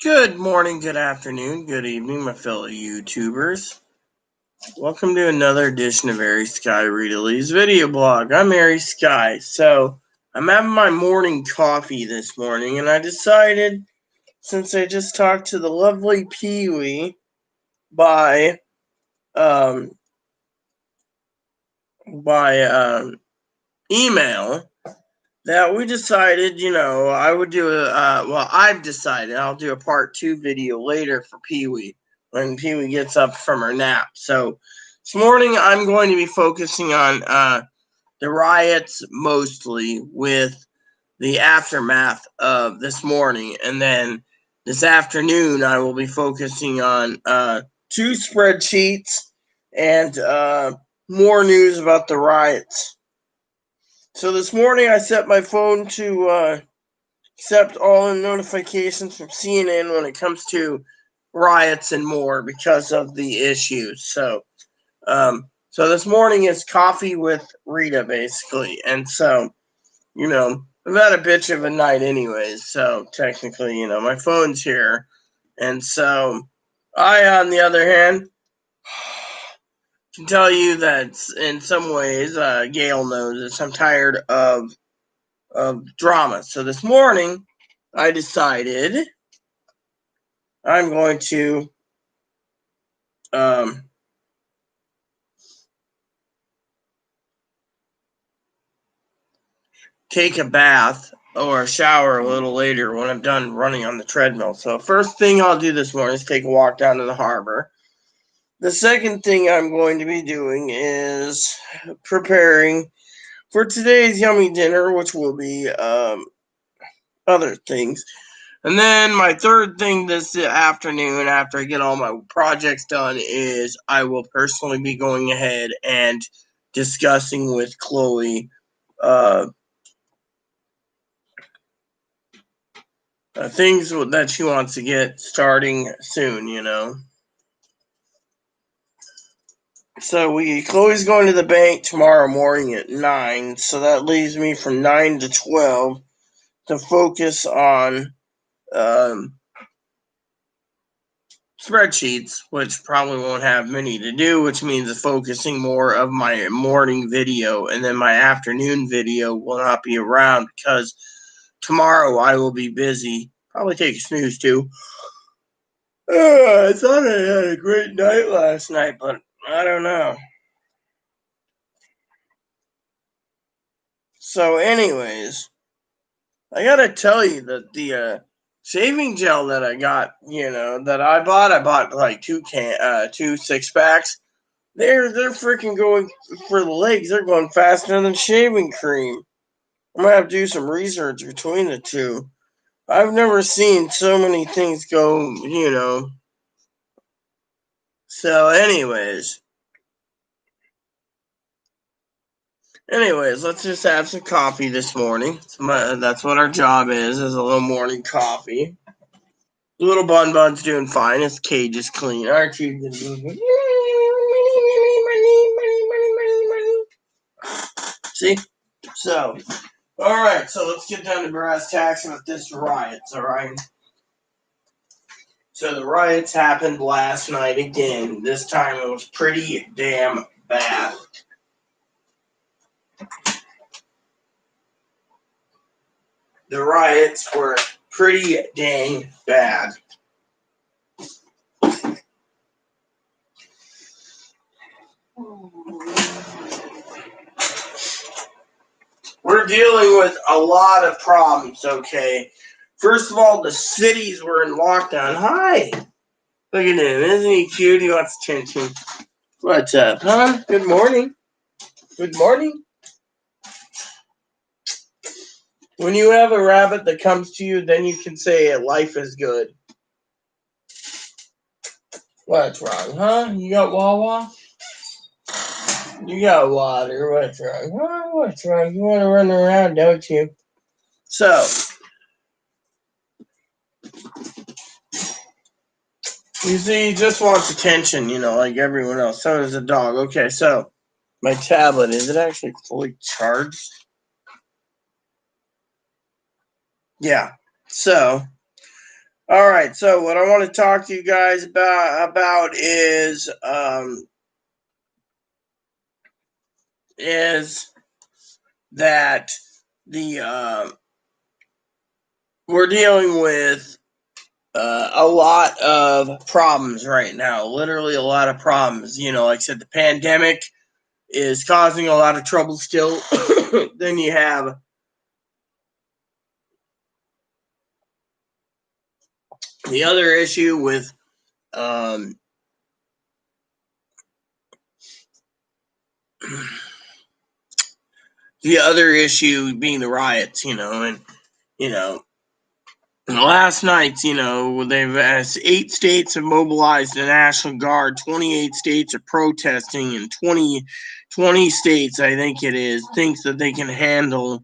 Good morning, good afternoon, good evening, my fellow YouTubers. Welcome to another edition of Airy Sky Readalese video blog. I'm Airy Sky. So, I'm having my morning coffee this morning, and I decided, since I just talked to the lovely Pee-wee by email, that we decided, I would do I've decided I'll do a part 2 video later for Pee-wee when Pee-wee gets up from her nap. So this morning I'm going to be focusing on the riots mostly, with the aftermath of this morning, and then this afternoon I will be focusing on 2 spreadsheets and more news about the riots. So this morning I set my phone to accept all notifications from CNN when it comes to riots and more because of the issues. So this morning is coffee with Rita, basically. And so, I've had a bitch of a night anyways. So technically, my phone's here. And so I, on the other hand, can tell you that in some ways, Gail knows this, I'm tired of drama. So this morning, I decided I'm going to take a bath or a shower a little later when I'm done running on the treadmill. So first thing I'll do this morning is take a walk down to the harbor. The second thing I'm going to be doing is preparing for today's yummy dinner, which will be other things. And then my third thing this afternoon, after I get all my projects done, is I will personally be going ahead and discussing with Chloe things that she wants to get starting soon, So Chloe's going to the bank tomorrow morning at 9, so that leaves me from 9 to 12 to focus on spreadsheets, which probably won't have many to do, which means focusing more of my morning video, and then my afternoon video will not be around because tomorrow I will be busy. Probably take a snooze too. I thought I had a great night last night, but I don't know. So anyways, I gotta tell you that the shaving gel that I got, that I bought like 2 6-packs. They're freaking going for the legs. They're going faster than shaving cream. I'm gonna have to do some research between the two. I've never seen so many things go. So, anyways, let's just have some coffee this morning. That's what our job is a little morning coffee. The little Bun's doing fine. His cage is clean. Aren't you? See? So, alright, so let's get down to brass tacks with this riots, alright? So the riots happened last night again. This time it was pretty damn bad. The riots were pretty dang bad. We're dealing with a lot of problems, okay? First of all, the cities were in lockdown. Hi! Look at him. Isn't he cute? He wants attention. What's up, huh? Good morning. Good morning. When you have a rabbit that comes to you, then you can say life is good. What's wrong, huh? You got Wawa? You got water. What's wrong? Huh? What's wrong? You want to run around, don't you? So, you see, he just wants attention, like everyone else. So does a dog. Okay, so my tablet, is it actually fully charged? Yeah. So, All right, so what I want to talk to you guys about is that the we're dealing with a lot of problems right now. Literally a lot of problems. Like I said, the pandemic is causing a lot of trouble still. Then you have the other issue with the other issue being the riots. And you know last night, they've 8 states have mobilized the National Guard, 28 states are protesting, and 20 states, I think it is, thinks that they can handle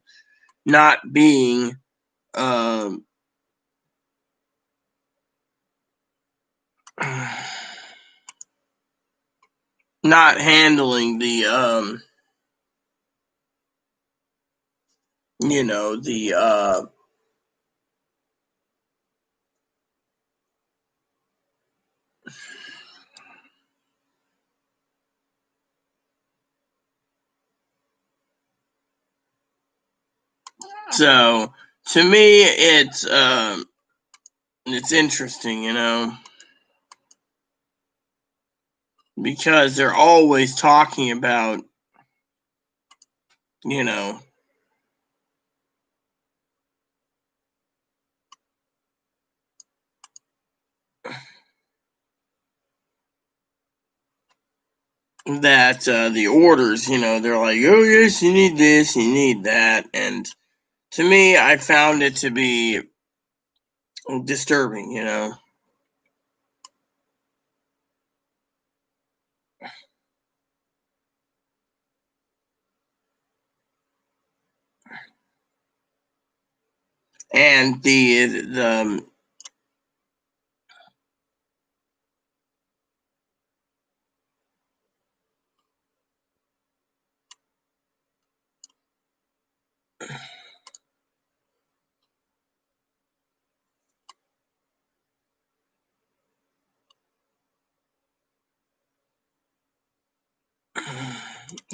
not being um, not handling the the so to me it's interesting, because they're always talking about, you know that the orders, they're like, oh yes, you need this, you need that, and to me, I found it to be disturbing, and the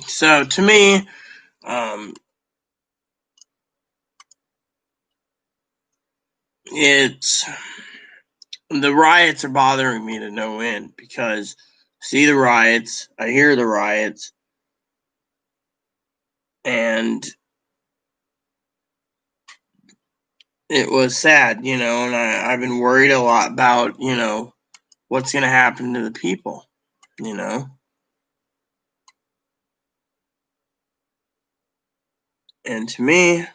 so to me, um, it's the riots are bothering me to no end because I see the riots, I hear the riots, and it was sad, and I've been worried a lot about, what's going to happen to the people, you know, and to me,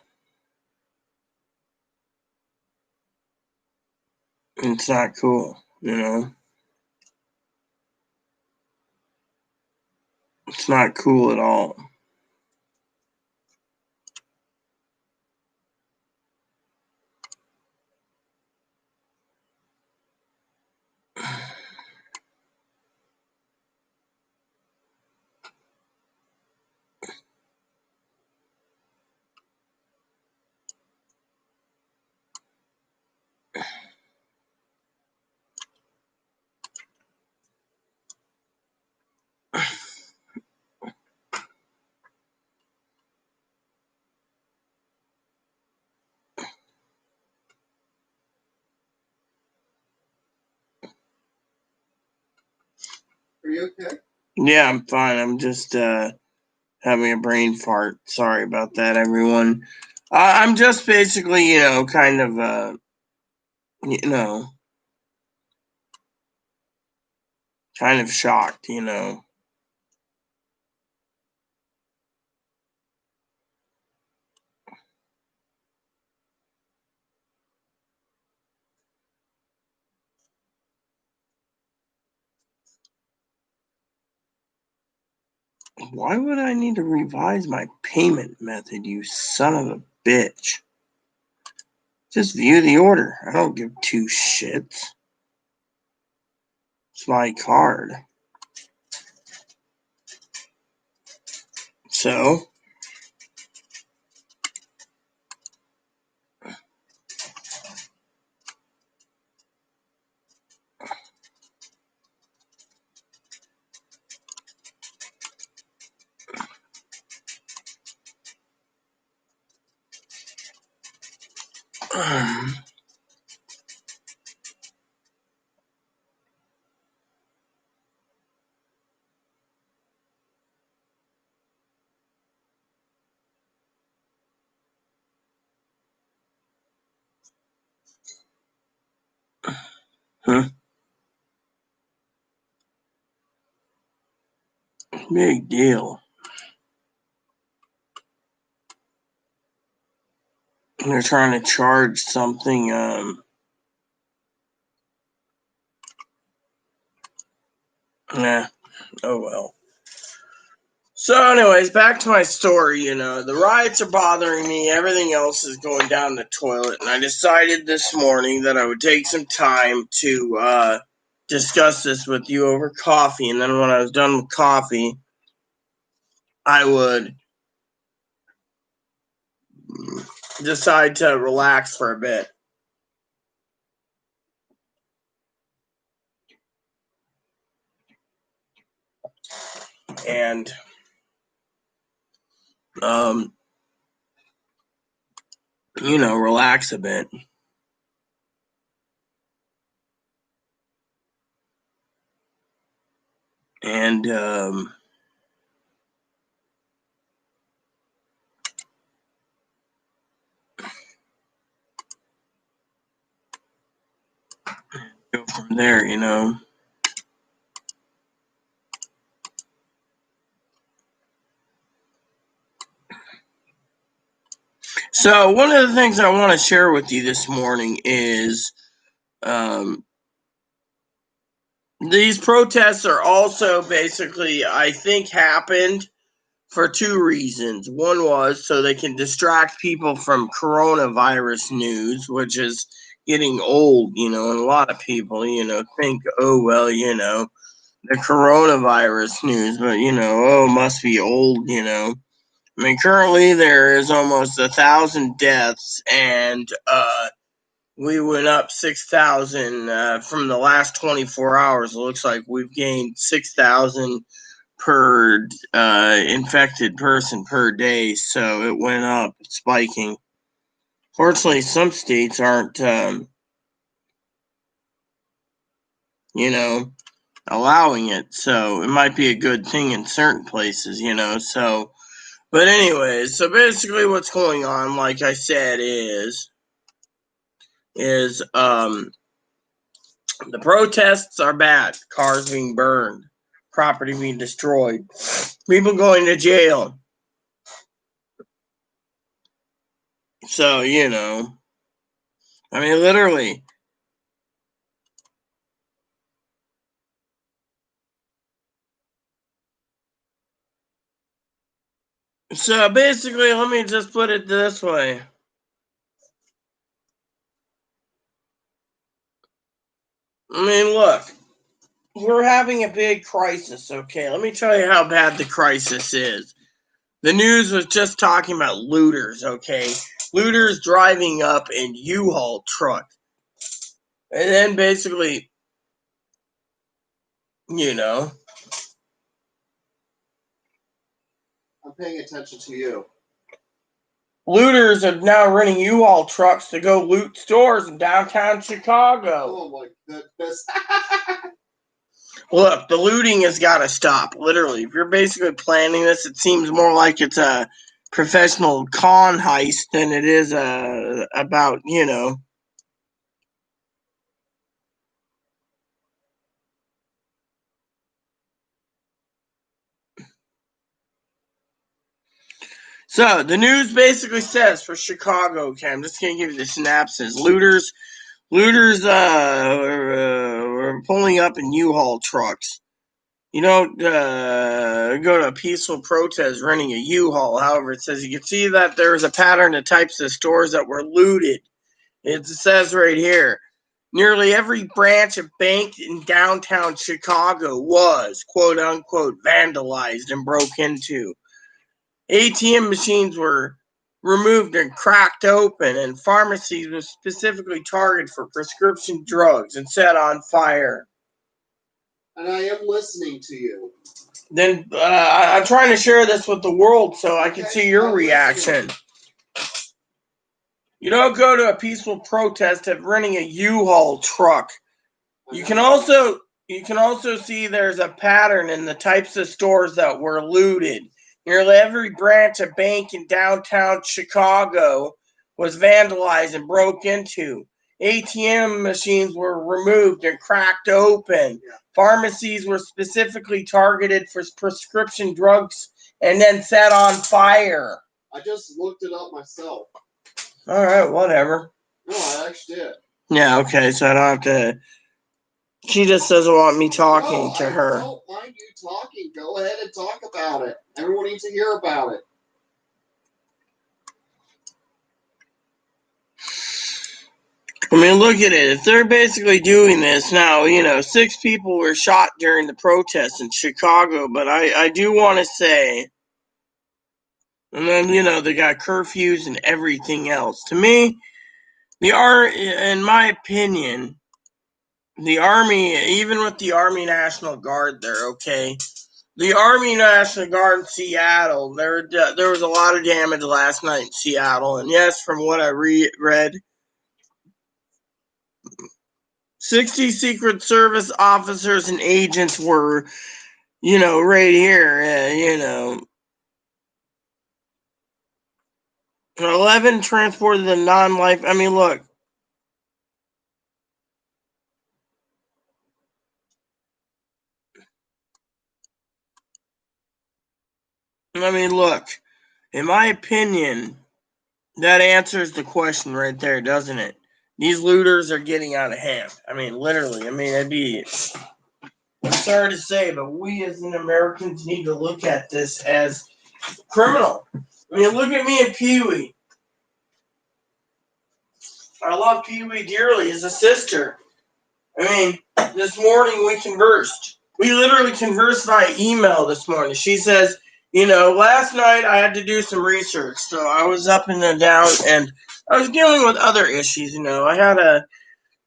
it's not cool, it's not cool at all. Are you okay? Yeah, I'm fine. I'm just having a brain fart. Sorry about that, everyone. I'm just basically, kind of, you know, kind of shocked, Why would I need to revise my payment method, you son of a bitch? Just view the order. I don't give two shits. It's my card. So, Big deal. They're trying to charge something. Nah. Oh well. So, anyways, back to my story. The riots are bothering me. Everything else is going down the toilet, and I decided this morning that I would take some time to discuss this with you over coffee. And then when I was done with coffee, I would decide to relax for a bit. And relax a bit. And go from there. So one of the things I want to share with you this morning is these protests are also basically, I think, happened for two reasons. One was so they can distract people from coronavirus news, which is getting old, and a lot of people, think, oh, well, the coronavirus news, but, oh, must be old, I mean, currently there is almost 1,000 deaths, and we went up 6,000 from the last 24 hours. It looks like we've gained 6,000 per infected person per day, so it went up, spiking. Fortunately, some states aren't, allowing it, so it might be a good thing in certain places, so. But anyways, so basically what's going on, like I said, is the protests are bad. Cars being burned, property being destroyed, people going to jail. So, I mean, literally. So basically, let me just put it this way. I mean, look, we're having a big crisis, okay? Let me tell you how bad the crisis is. The news was just talking about looters, okay? Looters driving up in U-Haul truck. And then basically, I'm paying attention to you. Looters are now renting U-Haul trucks to go loot stores in downtown Chicago. Oh my goodness. Look, the looting has got to stop. Literally, if you're basically planning this, it seems more like it's a professional con heist than it is about. So the news basically says for Chicago, okay, I'm just gonna give you the synopsis. Looters were pulling up in U-Haul trucks. You don't go to a peaceful protest renting a U-Haul. However, it says you can see that there is a pattern of types of stores that were looted. It says right here, nearly every branch of bank in downtown Chicago was, quote unquote, vandalized and broke into. ATM machines were removed and cracked open, and pharmacies were specifically targeted for prescription drugs and set on fire. And I am listening to you. Then I'm trying to share this with the world so I can see your reaction. You don't go to a peaceful protest of renting a U-Haul truck. You can also see there's a pattern in the types of stores that were looted. Nearly every branch of bank in downtown Chicago was vandalized and broke into. ATM machines were removed and cracked open. Yeah. Pharmacies were specifically targeted for prescription drugs and then set on fire. I just looked it up myself. All right, whatever. No, I actually did. Yeah, okay, so I don't have to. She just doesn't want me talking to her. I don't mind you talking. Go ahead and talk about it. Everyone needs to hear about it. I mean, look at it. If they're basically doing this now, 6 people were shot during the protests in Chicago, but I do want to say, and then, they got curfews and everything else. To me, in my opinion, the Army, even with the Army National Guard there, okay, the Army National Guard in Seattle, there was a lot of damage last night in Seattle, and yes, from what I read, 60 Secret Service officers and agents were, right here, 11 transported the non-life. I mean, look. In my opinion, that answers the question right there, doesn't it? These looters are getting out of hand. I mean, literally. I mean, I'm sorry to say, but we as Americans need to look at this as criminal. I mean, look at me and Pee-wee. I love Pee-wee dearly as a sister. I mean, this morning we conversed. We literally conversed via email this morning. She says, last night I had to do some research, so I was up and down, and I was dealing with other issues. I had a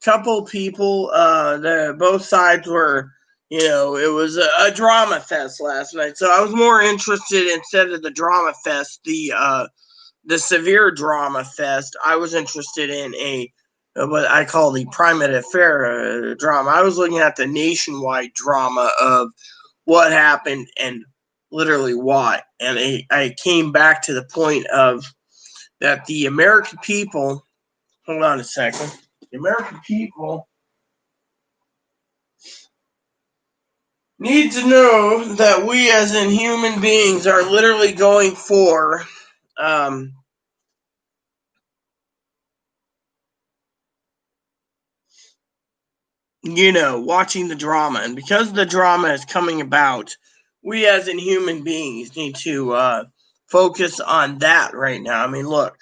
couple people. Both sides were, it was a drama fest last night, so I was more interested instead of the drama fest, the severe drama fest. I was interested in what I call the private affair drama. I was looking at the nationwide drama of what happened and literally why. And I came back to the point of that the American people, hold on a second, the American people need to know that we as in human beings are literally going for watching the drama. And because the drama is coming about, we as in human beings need to focus on that right now. I mean, look,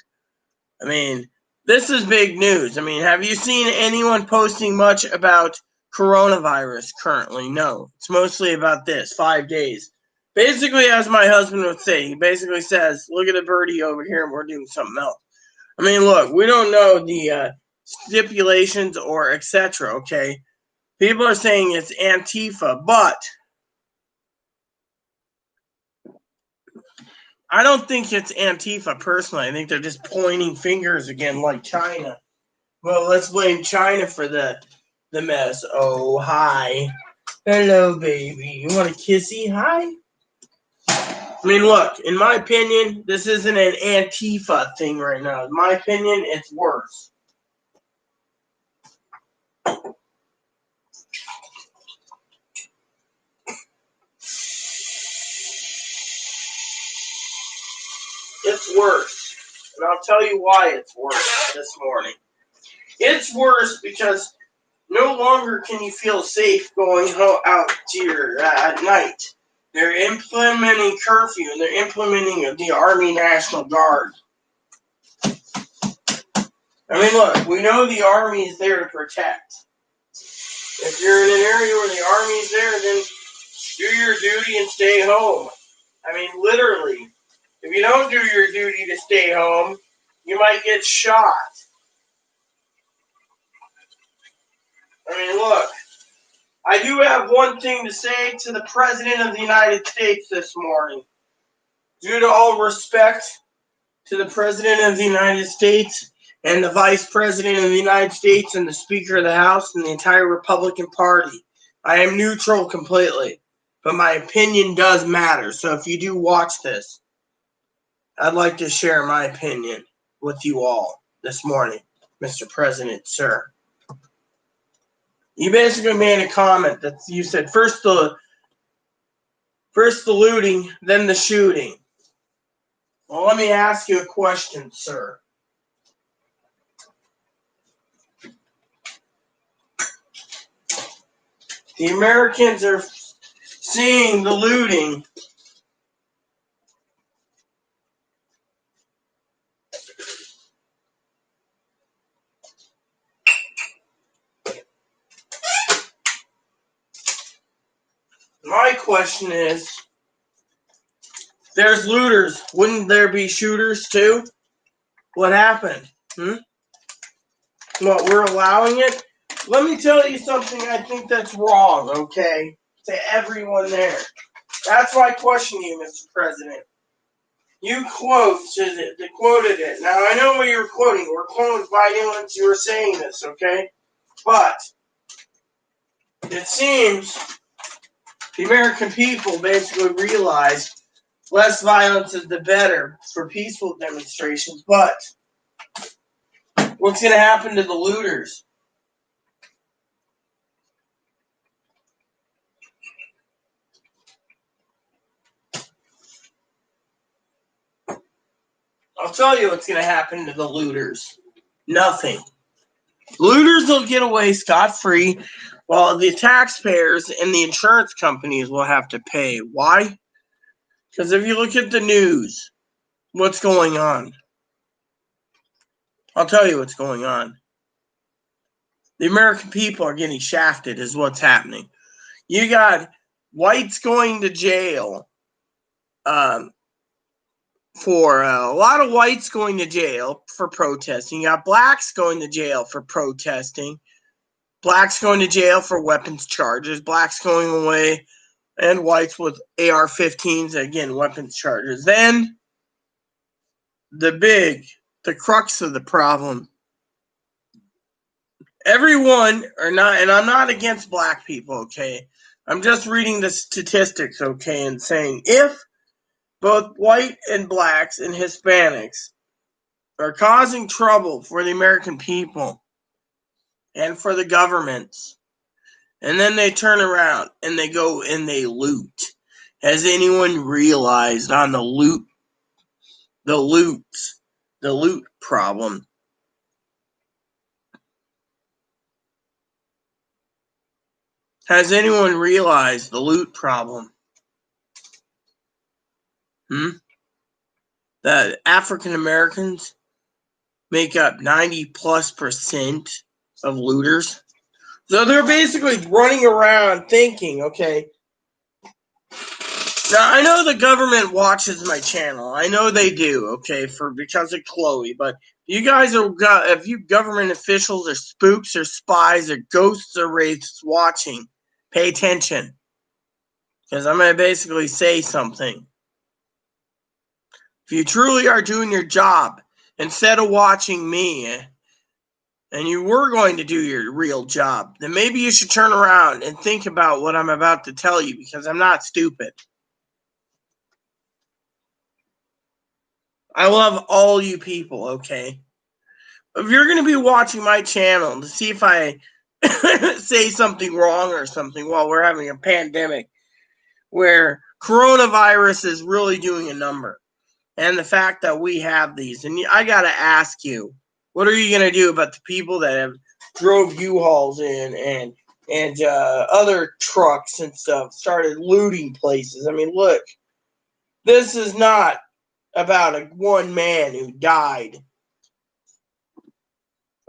this is big news. I mean, have you seen anyone posting much about coronavirus currently? No. It's mostly about this 5 days. Basically, as my husband would say, he basically says, look at a birdie over here and we're doing something else. I mean, look, we don't know the stipulations or etc., okay? People are saying it's Antifa, but I don't think it's Antifa personally. I think they're just pointing fingers again like China. Well, let's blame China for the mess. Oh, hi. Hello, baby. You want a kissy? Hi? I mean, look, in my opinion, this isn't an Antifa thing right now. In my opinion, it's worse. It's worse. And I'll tell you why it's worse this morning. It's worse because no longer can you feel safe going out to your at night. They're implementing curfew and they're implementing the Army National Guard. I mean, look, we know the Army is there to protect. If you're in an area where the Army's there, then do your duty and stay home. I mean, literally, if you don't do your duty to stay home, you might get shot. I mean, look, I do have one thing to say to the President of the United States this morning. Due to all respect to the President of the United States and the Vice President of the United States and the Speaker of the House and the entire Republican Party. I am neutral completely, but my opinion does matter. So if you do watch this, I'd like to share my opinion with you all this morning, Mr. President, sir. You basically made a comment that you said first the looting, then the shooting. Well, let me ask you a question, sir. The Americans are seeing the looting. My question is, there's looters. Wouldn't there be shooters too? What happened? What, we're allowing it? Let me tell you something I think that's wrong, okay? To everyone there. That's my question to you, Mr. President. You quoted it. Now, I know what you're quoting. We're quoting violence. You were saying this, okay? But it seems the American people basically realized less violence is the better for peaceful demonstrations. But what's going to happen to the looters? I'll tell you what's going to happen to the looters. Nothing. Looters will get away scot-free, while the taxpayers and the insurance companies will have to pay. Why? Because if you look at the news, what's going on? I'll tell you what's going on. The American people are getting shafted is what's happening. You got whites going to jail for a lot of whites going to jail for protesting. You got blacks going to jail for protesting. Blacks going to jail for weapons charges. Blacks going away, and whites with AR-15s, again, weapons charges. Then, the crux of the problem. Everyone, and I'm not against black people, okay? I'm just reading the statistics, okay, and saying if both white and blacks and Hispanics are causing trouble for the American people and for the governments, and then they turn around and they go and they loot. Has anyone realized on the loot problem? Has anyone realized the loot problem? That African Americans make up 90+% of looters. So they're basically running around thinking, okay. Now I know the government watches my channel. I know they do, okay, because of Chloe. But if you government officials or spooks or spies or ghosts or wraiths watching, pay attention. Because I'm going to basically say something. If you truly are doing your job, instead of watching me, and you were going to do your real job, then maybe you should turn around and think about what I'm about to tell you, because I'm not stupid. I love all you people, okay? If you're going to be watching my channel to see if I say something wrong or something while we're having a pandemic where coronavirus is really doing a number, and the fact that we have these, and I got to ask you, what are you going to do about the people that have drove U-Hauls in and other trucks and stuff, started looting places? I mean, look, this is not about one man who died.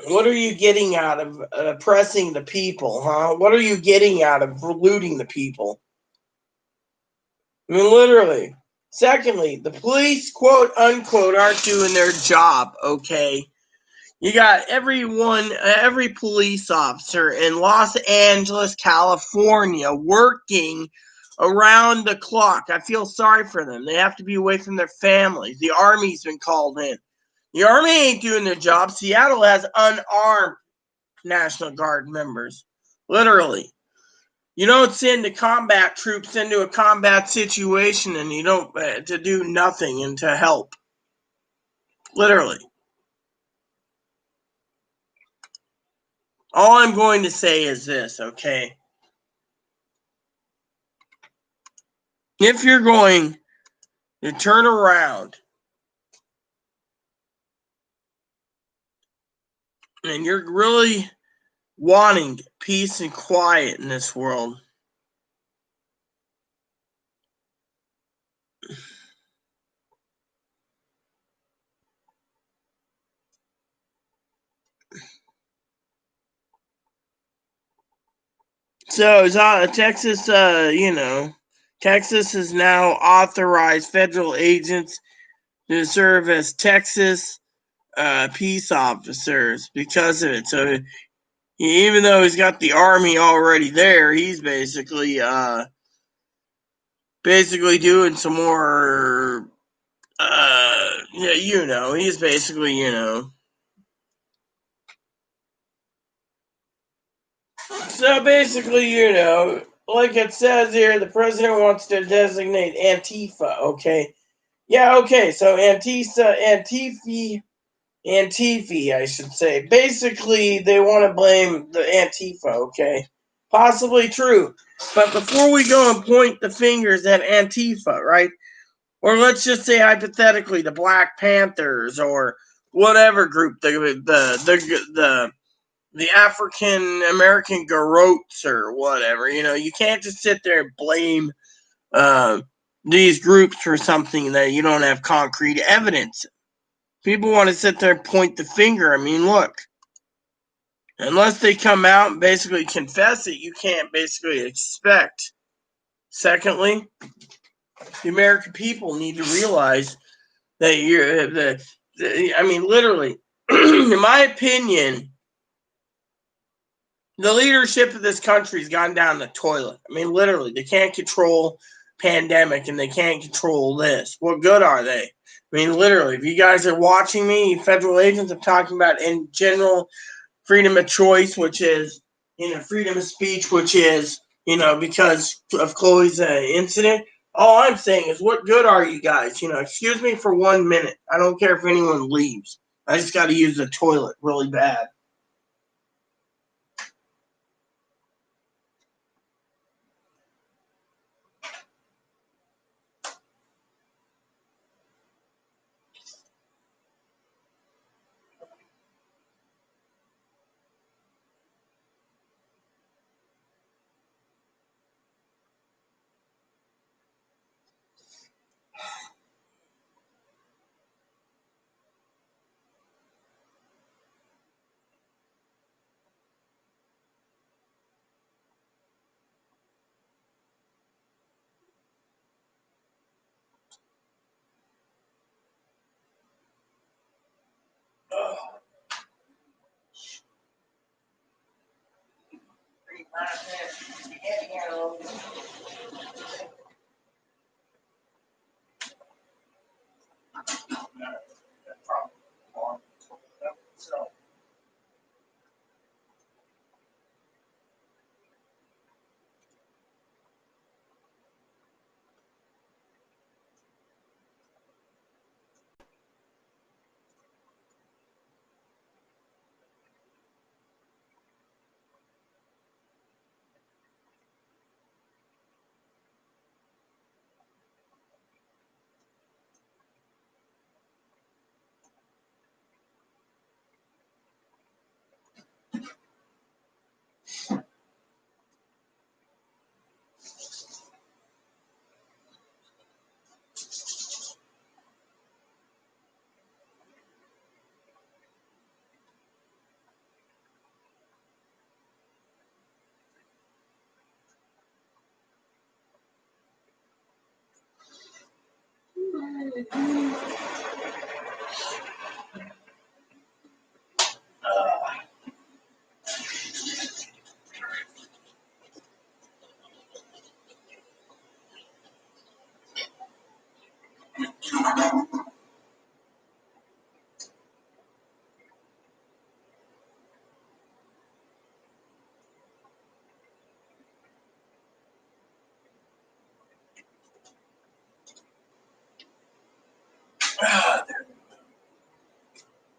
What are you getting out of oppressing the people, huh? What are you getting out of looting the people? I mean, literally. Secondly, the police, quote unquote, aren't doing their job, okay? You got every police officer in Los Angeles, California, working around the clock. I feel sorry for them. They have to be away from their families. The Army's been called in. The Army ain't doing their job. Seattle has unarmed National Guard members. Literally. You don't send the combat troops into a combat situation and you don't to do nothing and to help. Literally. All I'm going to say is this, okay? If you're going to turn around and you're really wanting peace and quiet in this world, so Texas, Texas has now authorized federal agents to serve as Texas peace officers because of it. So even though he's got the army already there, he's basically doing some more. He's basically So basically, like it says here, the president wants to designate Antifa. Okay, yeah, okay. So Antifa, I should say. Basically, they want to blame the Antifa. Okay, possibly true. But before we go and point the fingers at Antifa, right? Or let's just say hypothetically, the Black Panthers or whatever group, the African American garrotes or whatever. You can't just sit there and blame uh, these groups for something that you don't have concrete evidence. People want to sit there and point the finger. I mean, look, unless they come out and basically confess it, you can't basically expect. Secondly, the American people need to realize that I mean, literally, in my opinion, the leadership of this country's gone down the toilet. I mean, literally, they can't control pandemic and they can't control this. What good are they? I mean, literally, if you guys are watching me, federal agents, I'm talking about in general freedom of choice, which is, freedom of speech, which is, because of Chloe's incident. All I'm saying is, what good are you guys? Excuse me for 1 minute. I don't care if anyone leaves. I just got to use the toilet really bad.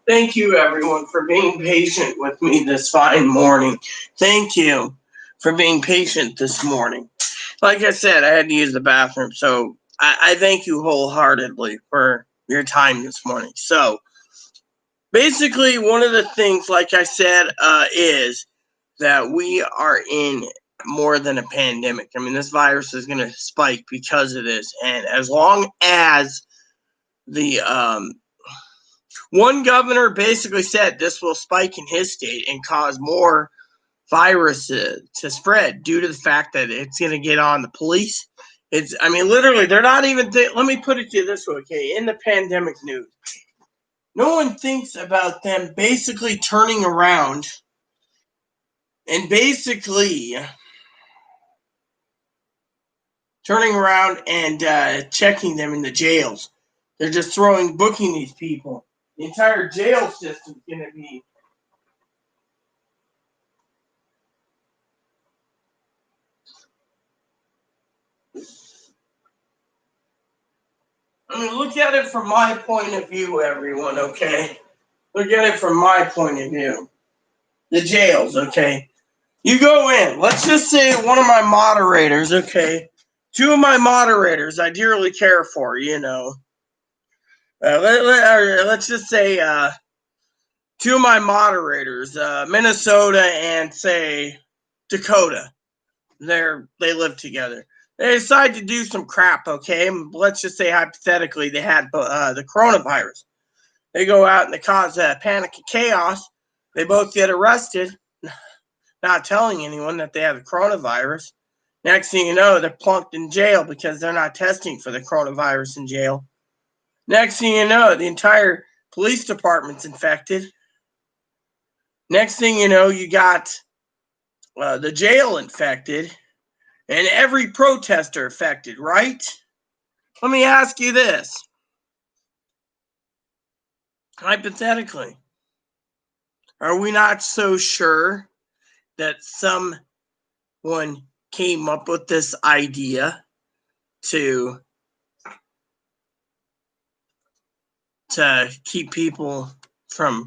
Thank you, everyone, for being patient with me this fine morning. Thank you for being patient this morning. Like I said, I had to use the bathroom, so I thank you wholeheartedly for your time this morning. So, basically, one of the things, like I said, is that we are in more than a pandemic. I mean, this virus is going to spike because of this, and as long as the one governor basically said this will spike in his state and cause more viruses to spread due to the fact that it's going to get on the police. I mean, literally, they're not even, let me put it to you this way, okay? In the pandemic news, no one thinks about them basically turning around and checking them in the jails. They're just booking these people. The entire jail system is going to be I mean, look at it from my point of view, everyone, okay? Look at it from my point of view. The jails, okay? You go in. Let's just say one of my moderators, okay? Two of my moderators I dearly care for, you know. Let's just say two of my moderators, Minnesota and, say, Dakota. They live together. They decide to do some crap, okay? Let's just say hypothetically they had the coronavirus. They go out and they cause panic and chaos. They both get arrested, not telling anyone that they have the coronavirus. Next thing you know, they're plunked in jail because they're not testing for the coronavirus in jail. Next thing you know, the entire police department's infected. Next thing you know, you got the jail infected and every protester affected, right? Let me ask you this. Hypothetically, are we not so sure that someone came up with this idea to keep people from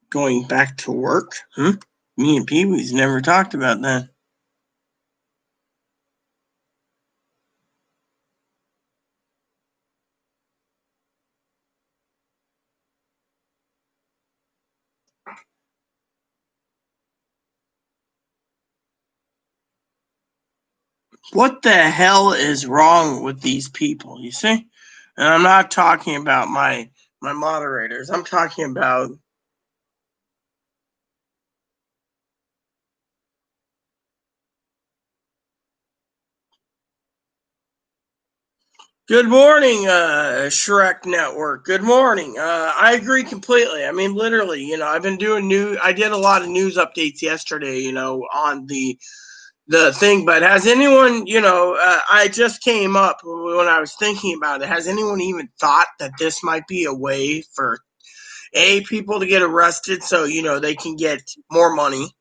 going back to work? Me and Pee-wee's never talked about that. What the hell is wrong with these people, you see? And I'm not talking about my moderators. I'm talking about Good morning, Shrek Network. Good morning. I agree completely. I mean, literally, you know, I did a lot of news updates yesterday, you know, on the thing. But has anyone, you know, I just came up when I was thinking about it. Has anyone even thought that this might be a way for people to get arrested so, you know, they can get more money,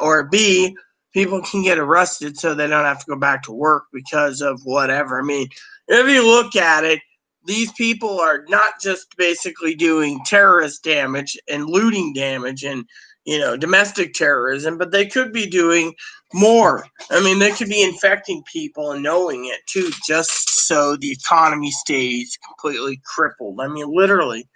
or B, people can get arrested so they don't have to go back to work because of whatever. I mean, if you look at it, these people are not just basically doing terrorist damage and looting damage and, you know, domestic terrorism, but they could be doing more. I mean, they could be infecting people and knowing it too, just so the economy stays completely crippled. I mean, literally.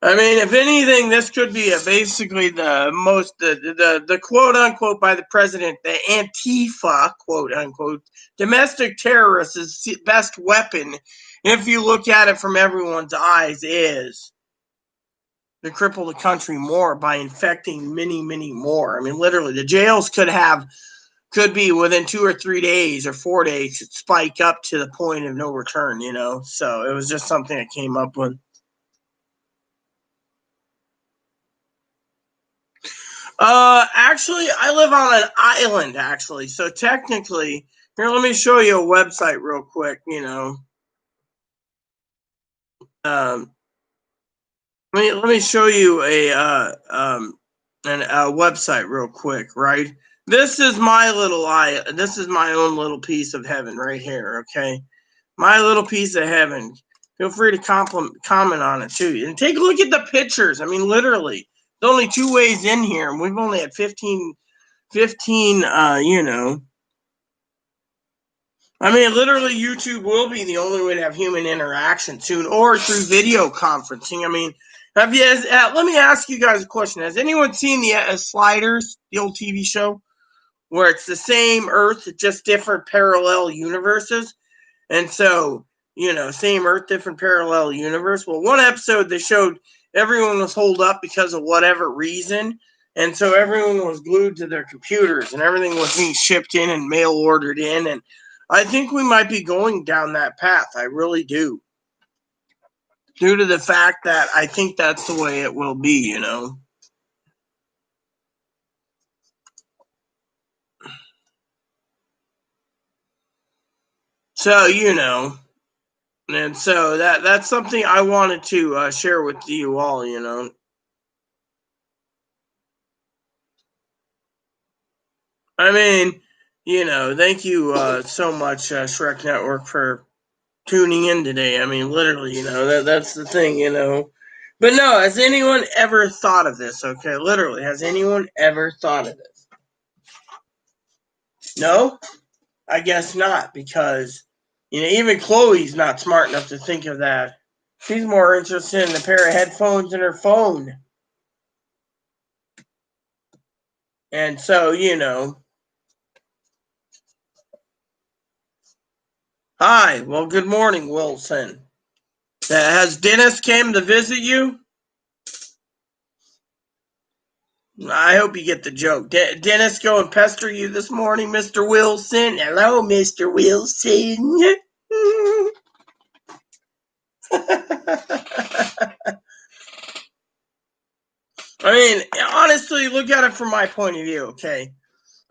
I mean, if anything, this could be basically the quote unquote by the president, the Antifa quote unquote domestic terrorist's best weapon, if you look at it from everyone's eyes, is to cripple the country more by infecting many, many more. I mean, literally, the jails could be within 2 or 3 days or 4 days spike up to the point of no return. You know, so it was just something I came up with. Actually, I live on an island, actually. So technically, here, let me show you a website real quick, you know. Let me show you a website real quick, right? This is my little this is my own little piece of heaven right here, okay? My little piece of heaven. Feel free to comment on it too. And take a look at the pictures. I mean, literally, there's only 2 ways in here, and we've only had 15 I mean, literally, YouTube will be the only way to have human interaction soon, or through video conferencing. I mean, let me ask you guys a question. Has anyone seen the Sliders, the old TV show, where it's the same Earth, just different parallel universes? And so, same Earth, different parallel universe. Well, one episode they showed everyone was holed up because of whatever reason. And so everyone was glued to their computers and everything was being shipped in and mail ordered in. And I think we might be going down that path. I really do. Due to the fact that I think that's the way it will be, So, and so that's something I wanted to share with you all, I mean, thank you so much, Shrek Network, for tuning in today. I mean, literally, that's the thing, But no, has anyone ever thought of this? Okay, literally, has anyone ever thought of this? No? I guess not, because, even Chloe's not smart enough to think of that. She's more interested in a pair of headphones and her phone. And so, Hi, well, good morning, Wilson. Has Dennis came to visit you? I hope you get the joke. Dennis go and pester you this morning, Mr. Wilson? Hello, Mr. Wilson. I mean, honestly, look at it from my point of view, okay?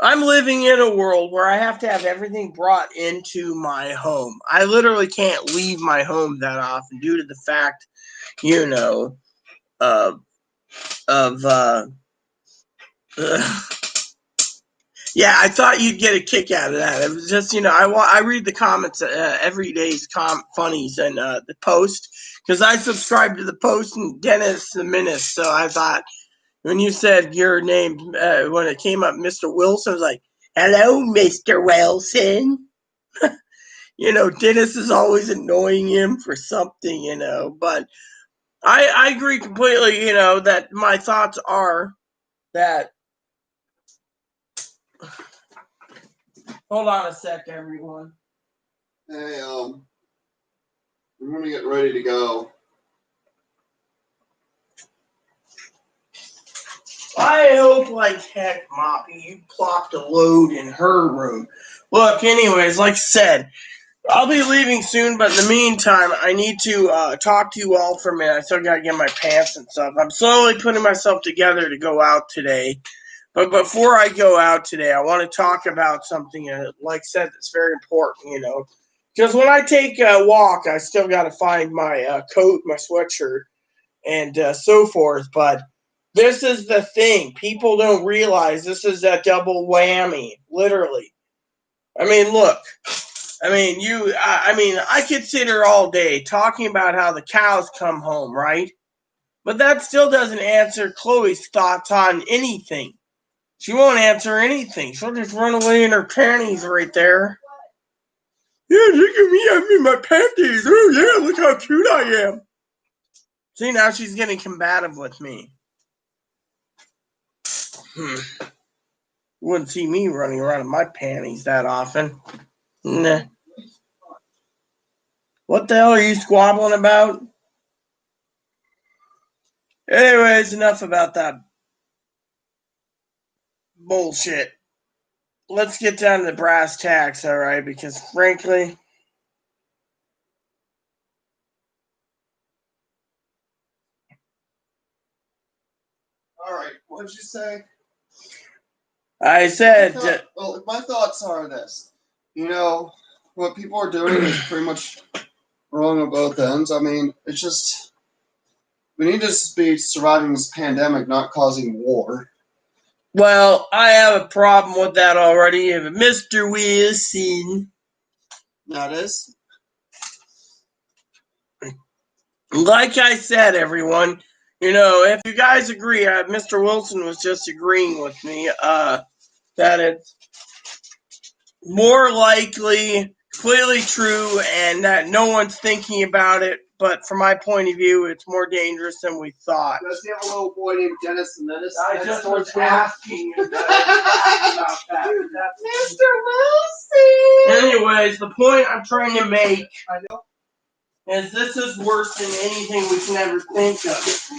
I'm living in a world where I have to have everything brought into my home. I literally can't leave my home that often due to the fact, uh, of yeah, I thought you'd get a kick out of that. It was just, I read the comments every day's funnies and the Post, because I subscribe to the Post and Dennis the Menace. So I thought when you said your name, when it came up, Mr. Wilson, I was like, hello, Mr. Wilson. Dennis is always annoying him for something, but I agree completely, that my thoughts are that. Hold on a sec, everyone. Hey, I'm gonna get ready to go. I hope like heck, Moppy, you plopped a load in her room. Look, anyways, like I said, I'll be leaving soon, but in the meantime, I need to talk to you all for a minute. I still gotta get my pants and stuff. I'm slowly putting myself together to go out today. But before I go out today, I want to talk about something, like I said, that's very important, Because when I take a walk, I still got to find my coat, my sweatshirt, and so forth. But this is the thing. People don't realize this is a double whammy, literally. I mean, look. I could sit here all day talking about how the cows come home, right? But that still doesn't answer Chloe's thoughts on anything. She won't answer anything. She'll just run away in her panties right there. Yeah, look at me. I'm in my panties. Oh, yeah, look how cute I am. See, now she's getting combative with me. You wouldn't see me running around in my panties that often. Nah. What the hell are you squabbling about? Anyways, enough about that bullshit. Let's get down to the brass tacks, alright? Because frankly, All right, what did you say? I said, my thoughts are this. What people are doing is pretty much wrong on both ends. I mean, it's just we need to be surviving this pandemic, not causing war. well, I have a problem with that already. Mr. Wilson. That is. Like I said, everyone, if you guys agree, Mr. Wilson was just agreeing with me that it's more likely, completely true, and that no one's thinking about it. But from my point of view, it's more dangerous than we thought. Does he have a little boy named Dennis the Menace? I just was asking about that. Mr. Wilson! Anyways, the point I'm trying to make I know. is this is worse than anything we can ever think of.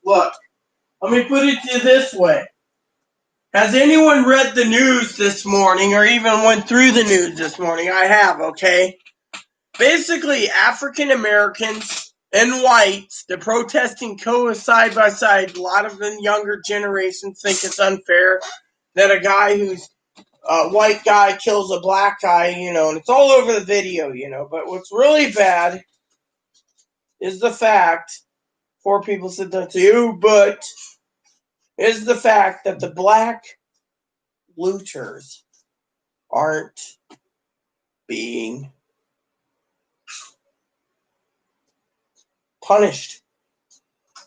Look, let me put it to you this way. Has anyone read the news this morning or even went through the news this morning? I have, okay? Basically, African Americans and whites, the protesting side by side. A lot of the younger generations think it's unfair that a guy who's a white guy kills a black guy, and it's all over the video, But what's really bad is the fact, poor people said that to you, but is the fact that the black looters aren't being punished.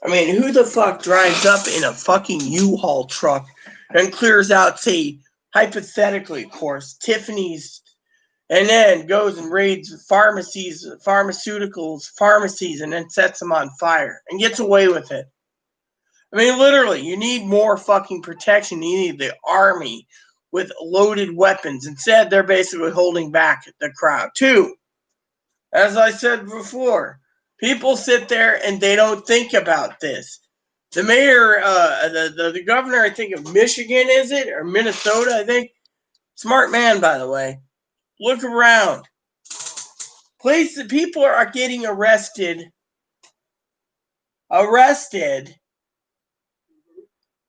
I mean, who the fuck drives up in a fucking U-Haul truck and clears out, say, hypothetically, of course, Tiffany's, and then goes and raids pharmacies, pharmacies, and then sets them on fire and gets away with it? I mean, literally, you need more fucking protection. You need the army with loaded weapons. Instead, they're basically holding back the crowd. Two, as I said before, people sit there and they don't think about this. The mayor, the governor, I think of Michigan, is it? Or Minnesota, I think. Smart man, by the way. Look around. People are getting arrested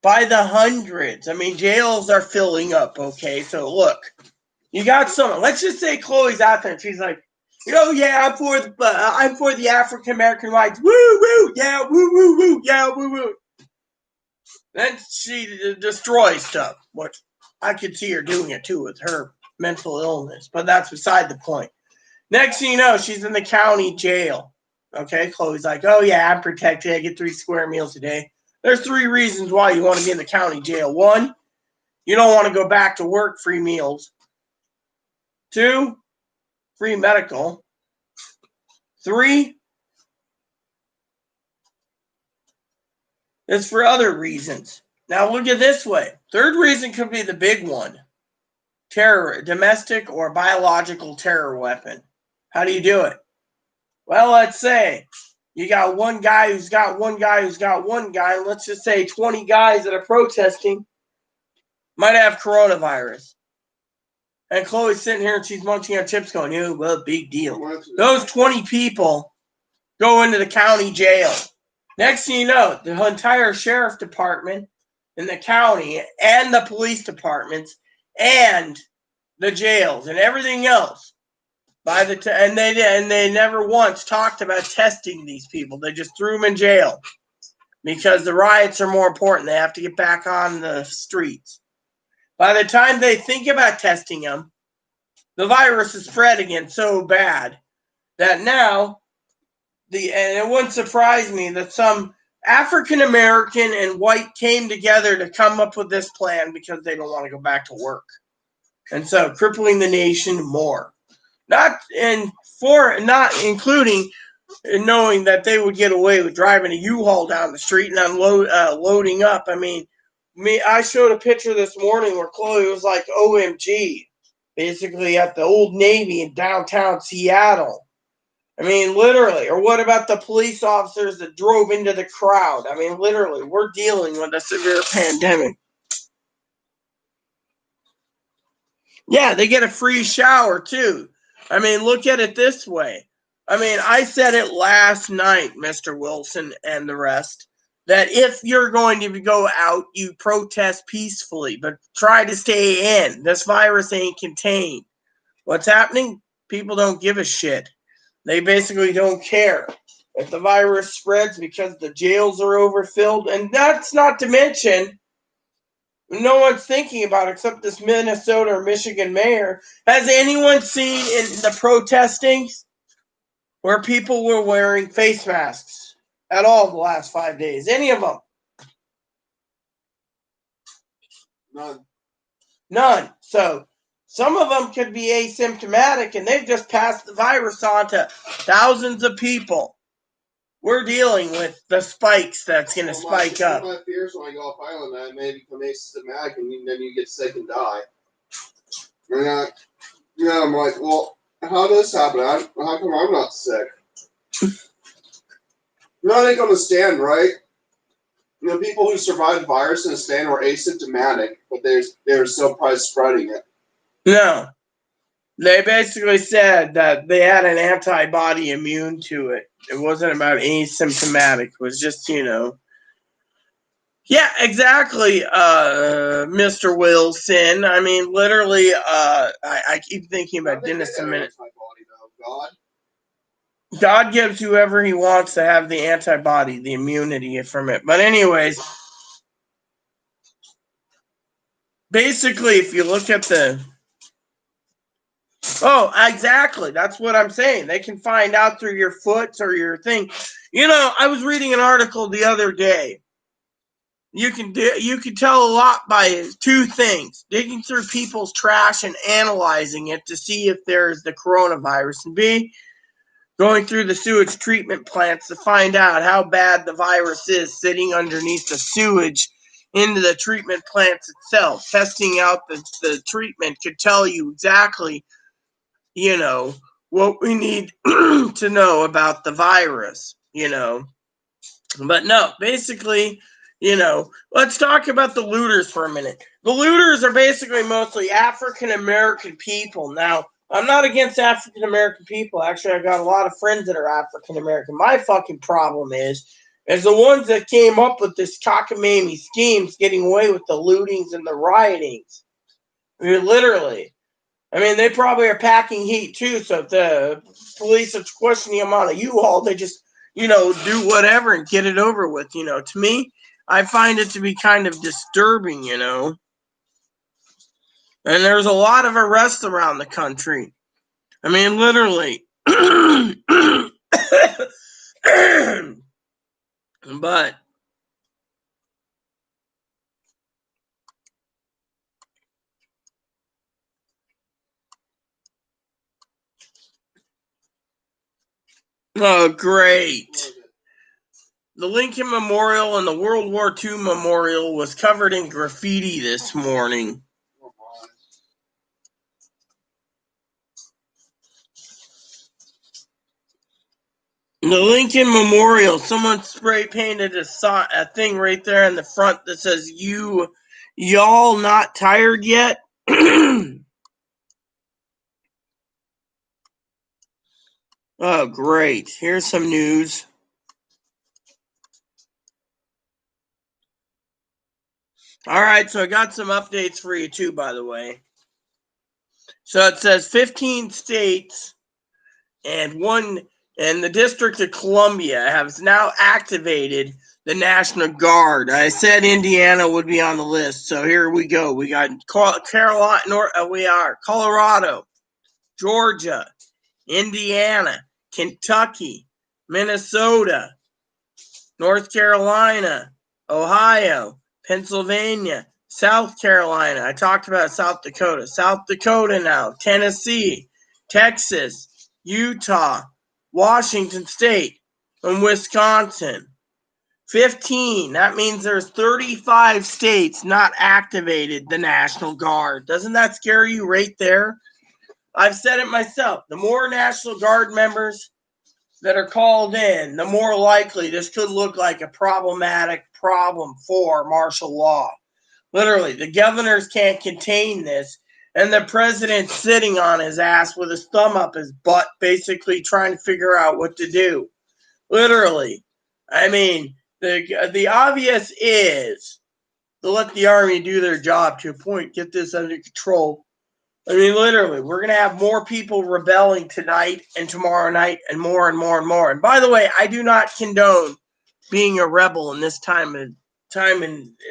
by the hundreds. I mean, jails are filling up, okay? So look, you got someone. Let's just say Chloe's out there and she's like, yeah, I'm for the African American rights. Woo woo, yeah, woo woo woo, yeah, woo woo. Then she destroys stuff, which I could see her doing it too with her mental illness, but that's beside the point. Next thing you know, she's in the county jail. Okay, Chloe's like, oh yeah, I'm protected. I get 3 square meals a day. There's 3 reasons why you want to be in the county jail. 1, you don't want to go back to work, free meals. 2, free medical. 3, is for other reasons. Now look at it this way. 3rd reason could be the big one. Terror, domestic or biological terror weapon. How do you do it? Well, let's say you got one guy who's got one guy who's got one guy, and let's just say 20 guys that are protesting might have coronavirus. And Chloe's sitting here and she's munching on chips going, oh, well, big deal. Those 20 people go into the county jail. Next thing you know, the entire sheriff department in the county and the police departments and the jails and everything else, and they never once talked about testing these people. They just threw them in jail because the riots are more important. They have to get back on the streets. By the time they think about testing them, the virus is spread again so bad that now and it wouldn't surprise me that some African American and white came together to come up with this plan because they don't want to go back to work. And so crippling the nation more. Not including knowing that they would get away with driving a U-Haul down the street and loading up. I mean, I showed a picture this morning where Chloe was like, OMG, basically at the Old Navy in downtown Seattle. I mean, literally. Or what about the police officers that drove into the crowd? I mean, literally, we're dealing with a severe pandemic. Yeah, they get a free shower, too. I mean, look at it this way. I mean, I said it last night, Mr. Wilson and the rest, that if you're going to go out, you protest peacefully, but try to stay in. This virus ain't contained. What's happening? People don't give a shit. They basically don't care if the virus spreads because the jails are overfilled. And that's not to mention, no one's thinking about it except this Minnesota or Michigan mayor. Has anyone seen in the protesting where people were wearing face masks? at all the last 5 days. Any of them? None. So some of them could be asymptomatic and they've just passed the virus on to thousands of people. We're dealing with the spikes that's going to spike up. One of my fears when I go off island, I may become asymptomatic and then you get sick and die. And I'm like, well, how does this happen? How come I'm not sick? That ain't gonna stand, right? People who survived the virus in a stand were asymptomatic, but they're still probably spreading it. No. They basically said that they had an antibody immune to it. It wasn't about asymptomatic. It was just, Yeah, exactly, Mr. Wilson. I mean, literally, I keep thinking about Dennis a minute. God gives whoever he wants to have the antibody, the immunity from it. But anyways, basically, if you look at exactly. That's what I'm saying. They can find out through your foot or your thing. I was reading an article the other day. You can tell a lot by two things: digging through people's trash and analyzing it to see if there's the coronavirus, and B, going through the sewage treatment plants to find out how bad the virus is sitting underneath the sewage into the treatment plants itself. Testing out the treatment could tell you exactly, what we need to know about the virus, But no, basically, let's talk about the looters for a minute. The looters are basically mostly African American people. Now, I'm not against African American people. Actually, I got a lot of friends that are African American. My fucking problem is the ones that came up with this cockamamie schemes getting away with the lootings and the riotings. I mean, literally. I mean, they probably are packing heat too. So if the police are questioning them on a U-Haul, they just, do whatever and get it over with. To me, I find it to be kind of disturbing, And there's a lot of arrests around the country. I mean, literally. But oh, great. The Lincoln Memorial and the World War II Memorial was covered in graffiti this morning. The Lincoln Memorial, someone spray painted a thing right there in the front that says, y'all not tired yet? Oh, great. Here's some news. All right, so I got some updates for you too, by the way. So it says 15 states and the District of Columbia has now activated the National Guard. I said Indiana would be on the list, so here we go. We got Colorado, Georgia, Indiana, Kentucky, Minnesota, North Carolina, Ohio, Pennsylvania, South Carolina. I talked about South Dakota now, Tennessee, Texas, Utah, Washington State, and Wisconsin. 15. That means there's 35 states not activated the National Guard. Doesn't that scare you right there? I've said it myself. The more National Guard members that are called in, the more likely this could look like a problematic problem for martial law. Literally, the governors can't contain this, and the president's sitting on his ass with his thumb up his butt, basically trying to figure out what to do. Literally. I mean, the obvious is to let the army do their job to a point, get this under control. I mean, literally, we're going to have more people rebelling tonight and tomorrow night and more and more and more. And by the way, I do not condone being a rebel in this time and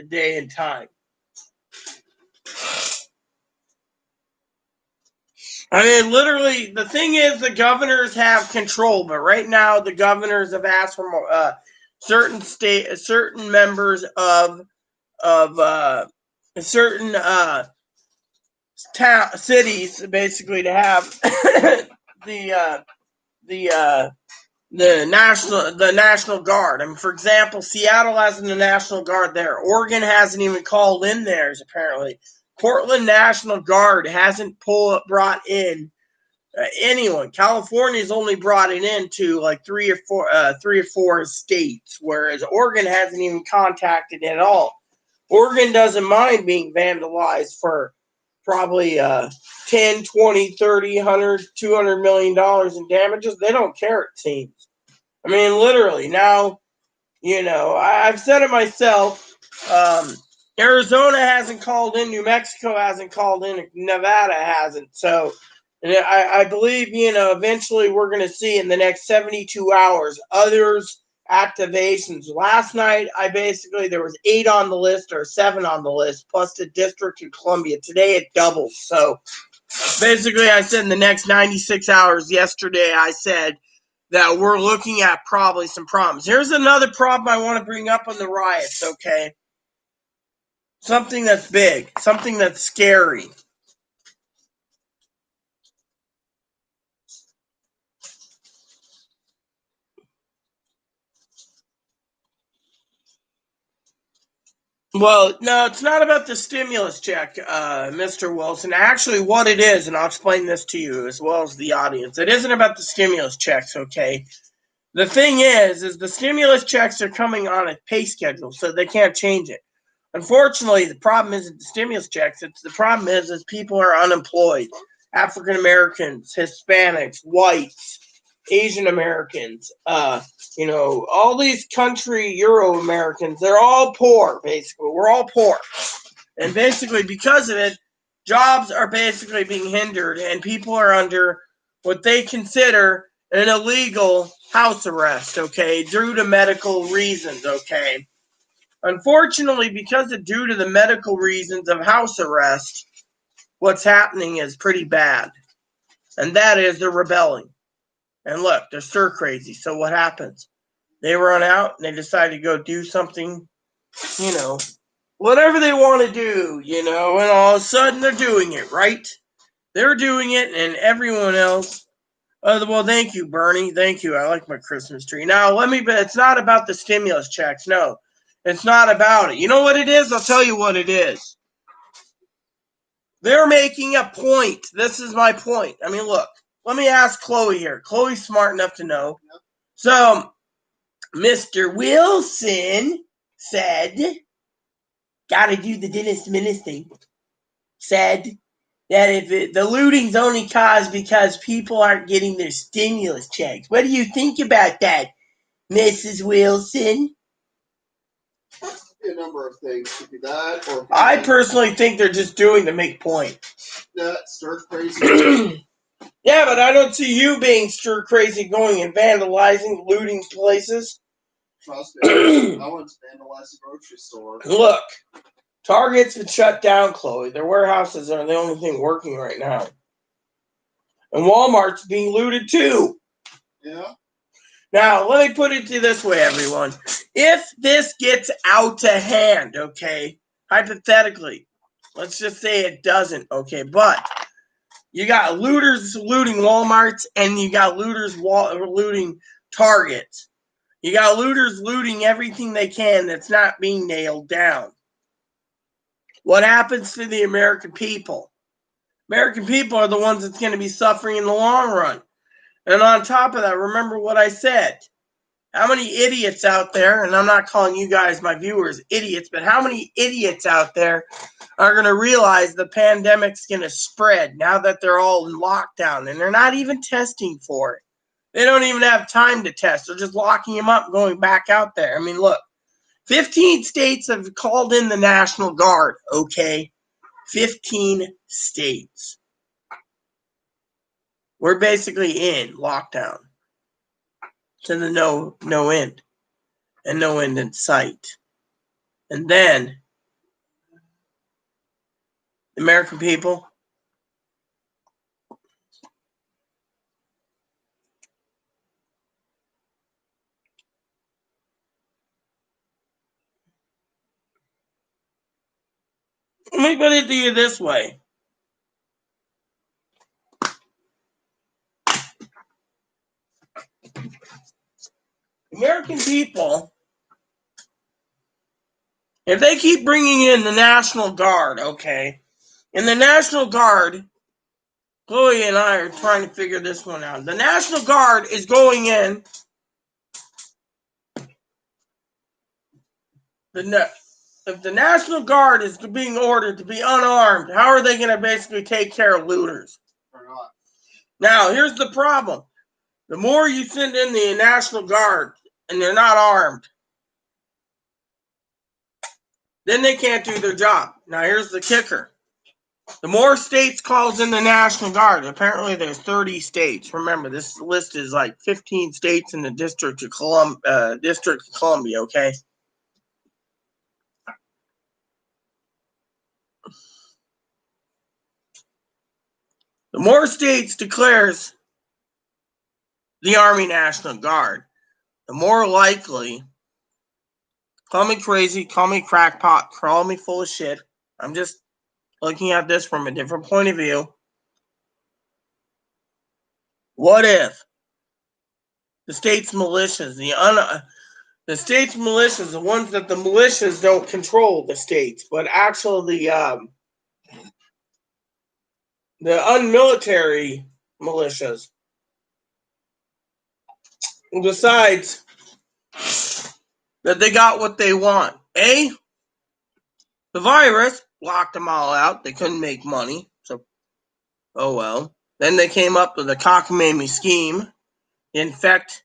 day and time. I mean, literally, the thing is the governors have control, but right now the governors have asked for more, certain members of certain cities, basically, to have the the uh, the National Guard. I mean, for example, Seattle has the National Guard there. Oregon hasn't even called in theirs, apparently. Portland National Guard hasn't brought in anyone. California's only brought it into like three or four states, whereas Oregon hasn't even contacted it at all. Oregon doesn't mind being vandalized for probably 10, 20, 30, 100, $200 million in damages. They don't care, it seems. I mean, literally. Now, I've said it myself. Arizona hasn't called in. New Mexico hasn't called in. Nevada hasn't. So, I believe, eventually we're going to see in the next 72 hours others activations. Last night, there was 8 on the list or 7 on the list, plus the District of Columbia. Today it doubles. So, basically, I said in the next 96 hours yesterday, I said that we're looking at probably some problems. Here's another problem I want to bring up on the riots, okay? Something that's big, something that's scary. Well, no, it's not about the stimulus check, Mr. Wilson. Actually, what it is, and I'll explain this to you as well as the audience, it isn't about the stimulus checks, okay? The thing is the stimulus checks are coming on a pay schedule, so they can't change it. Unfortunately, the problem isn't the stimulus checks. The problem is people are unemployed. African Americans, Hispanics, whites, Asian Americans, all these country Euro Americans, they're all poor, basically. We're all poor. And basically, because of it, jobs are basically being hindered, and people are under what they consider an illegal house arrest, okay, due to medical reasons, okay. Unfortunately, due to the medical reasons of house arrest, what's happening is pretty bad. And that is they're rebelling. And look, they're stir crazy. So what happens? They run out and they decide to go do something, whatever they want to do, and all of a sudden they're doing it, right? They're doing it, and everyone else. Well, thank you, Bernie. Thank you. I like my Christmas tree. Now, but it's not about the stimulus checks. No, it's not about it. You know what it is? I'll tell you what it is. They're making a point. This is my point. I mean, look, let me ask Chloe here. Chloe's smart enough to know. So, Mr. Wilson said, gotta do the Dennis Menace thing, said that if the looting's only caused because people aren't getting their stimulus checks. What do you think about that, Mrs. Wilson? A number of things. Could be that, or I personally think they're just doing to make point. That stir crazy. Yeah, but I don't see you being stir crazy, going and vandalizing, looting places. Trust me, I want to vandalize the grocery store. Look, Target's been shut down, Chloe. Their warehouses are the only thing working right now. And Walmart's being looted too. Yeah. Now, let me put it to you this way, everyone. If this gets out of hand, okay, hypothetically, let's just say it doesn't, okay, but you got looters looting Walmarts and you got looters looting Targets. You got looters looting everything they can that's not being nailed down. What happens to the American people? American people are the ones that's going to be suffering in the long run. And on top of that, remember what I said. How many idiots out there, and I'm not calling you guys, my viewers, idiots, but how many idiots out there are going to realize the pandemic's going to spread now that they're all in lockdown and they're not even testing for it? They don't even have time to test. They're just locking them up and going back out there. I mean, look, 15 states have called in the National Guard, okay? 15 states. We're basically in lockdown to the no end and no end in sight. And then the American people, Let me put it to you this way. American people, if they keep bringing in the National Guard, okay, and the National Guard, Chloe and I are trying to figure this one out. The National Guard is going in. If the National Guard is being ordered to be unarmed, how are they going to basically take care of looters? Now, here's the problem. The more you send in the National Guard and they're not armed, then they can't do their job. Now, here's the kicker. The more states calls in the National Guard, apparently there's 30 states. Remember, this list is like 15 states in the District of Columbia, okay? The more states declares the Army National Guard, the more likely, call me crazy, call me crackpot, call me full of shit. I'm just looking at this from a different point of view. What if the state's militias, the state's militias, the ones that the militias don't control the states, but actually the unmilitary militias decides that they got what they want. The virus locked them all out. They couldn't make money. So, oh well. Then they came up with a cockamamie scheme to infect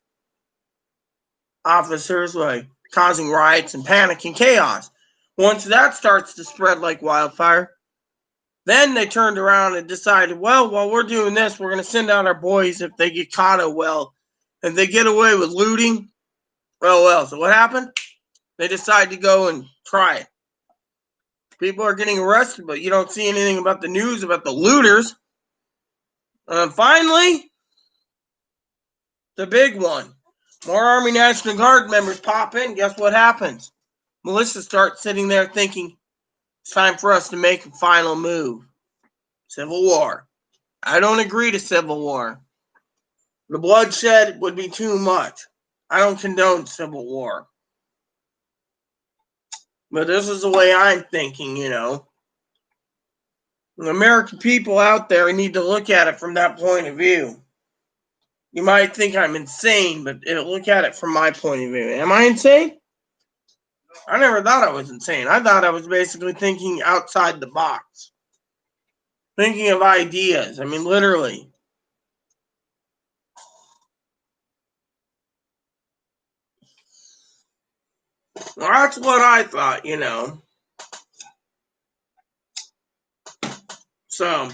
officers, like causing riots and panic and chaos. Once that starts to spread like wildfire, then they turned around and decided, well, while we're doing this, we're going to send out our boys if they get caught. If they get away with looting, well. So what happened? They decide to go and try it. People are getting arrested, but you don't see anything about the news about the looters. Finally, the big one. More Army National Guard members pop in. Guess what happens? Militia starts sitting there thinking, it's time for us to make a final move. Civil war. I don't agree to civil war. The bloodshed would be too much. I don't condone civil war. But this is the way I'm thinking, The American people out there need to look at it from that point of view. You might think I'm insane, but look at it from my point of view. Am I insane? I never thought I was insane. I thought I was basically thinking outside the box. Thinking of ideas. I mean, literally. Well, that's what I thought, So,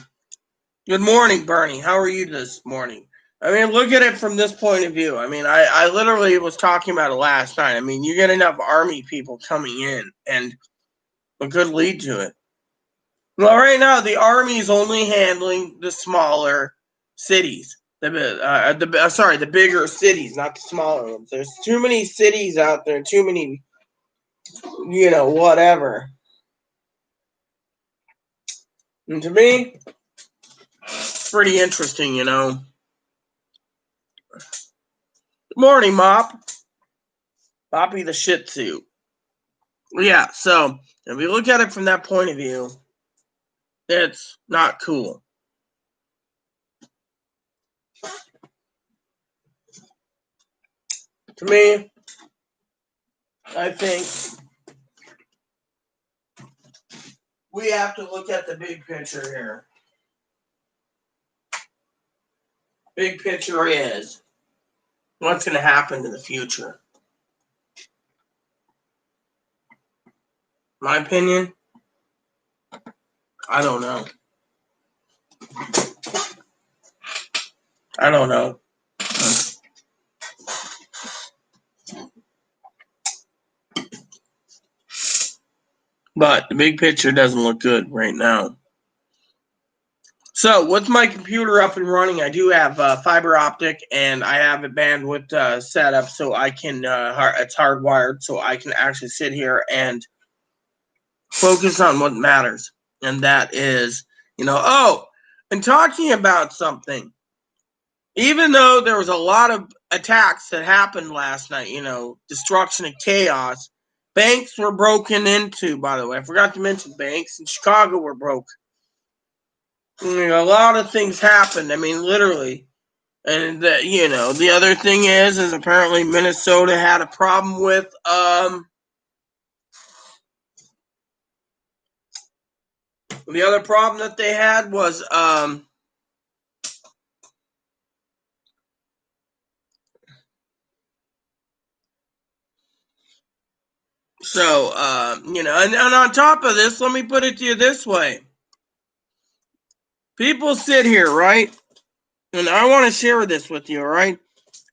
good morning, Bernie. How are you this morning? I mean, look at it from this point of view. I mean, I literally was talking about it last night. I mean, you get enough army people coming in, and it could lead to it. Well, right now, the army is only handling the smaller cities. The bigger cities, not the smaller ones. There's too many cities out there, too many, whatever. And to me, it's pretty interesting, Good morning, Mop. Poppy the Shih Tzu. Yeah, so if we look at it from that point of view, it's not cool. To me, I think we have to look at the big picture here. Big picture is what's going to happen in the future. My opinion, I don't know. But the big picture doesn't look good right now. So with my computer up and running, I do have fiber optic, and I have a bandwidth set up so I can, it's hardwired, so I can actually sit here and focus on what matters. And that is, and talking about something, even though there was a lot of attacks that happened last night, destruction and chaos, banks were broken into, by the way. I forgot to mention banks in Chicago were broke. A lot of things happened. I mean, literally. And the other thing is apparently Minnesota had a problem with the other problem that they had was and on top of this, let me put it to you this way. People sit here, right? And I want to share this with you, all right?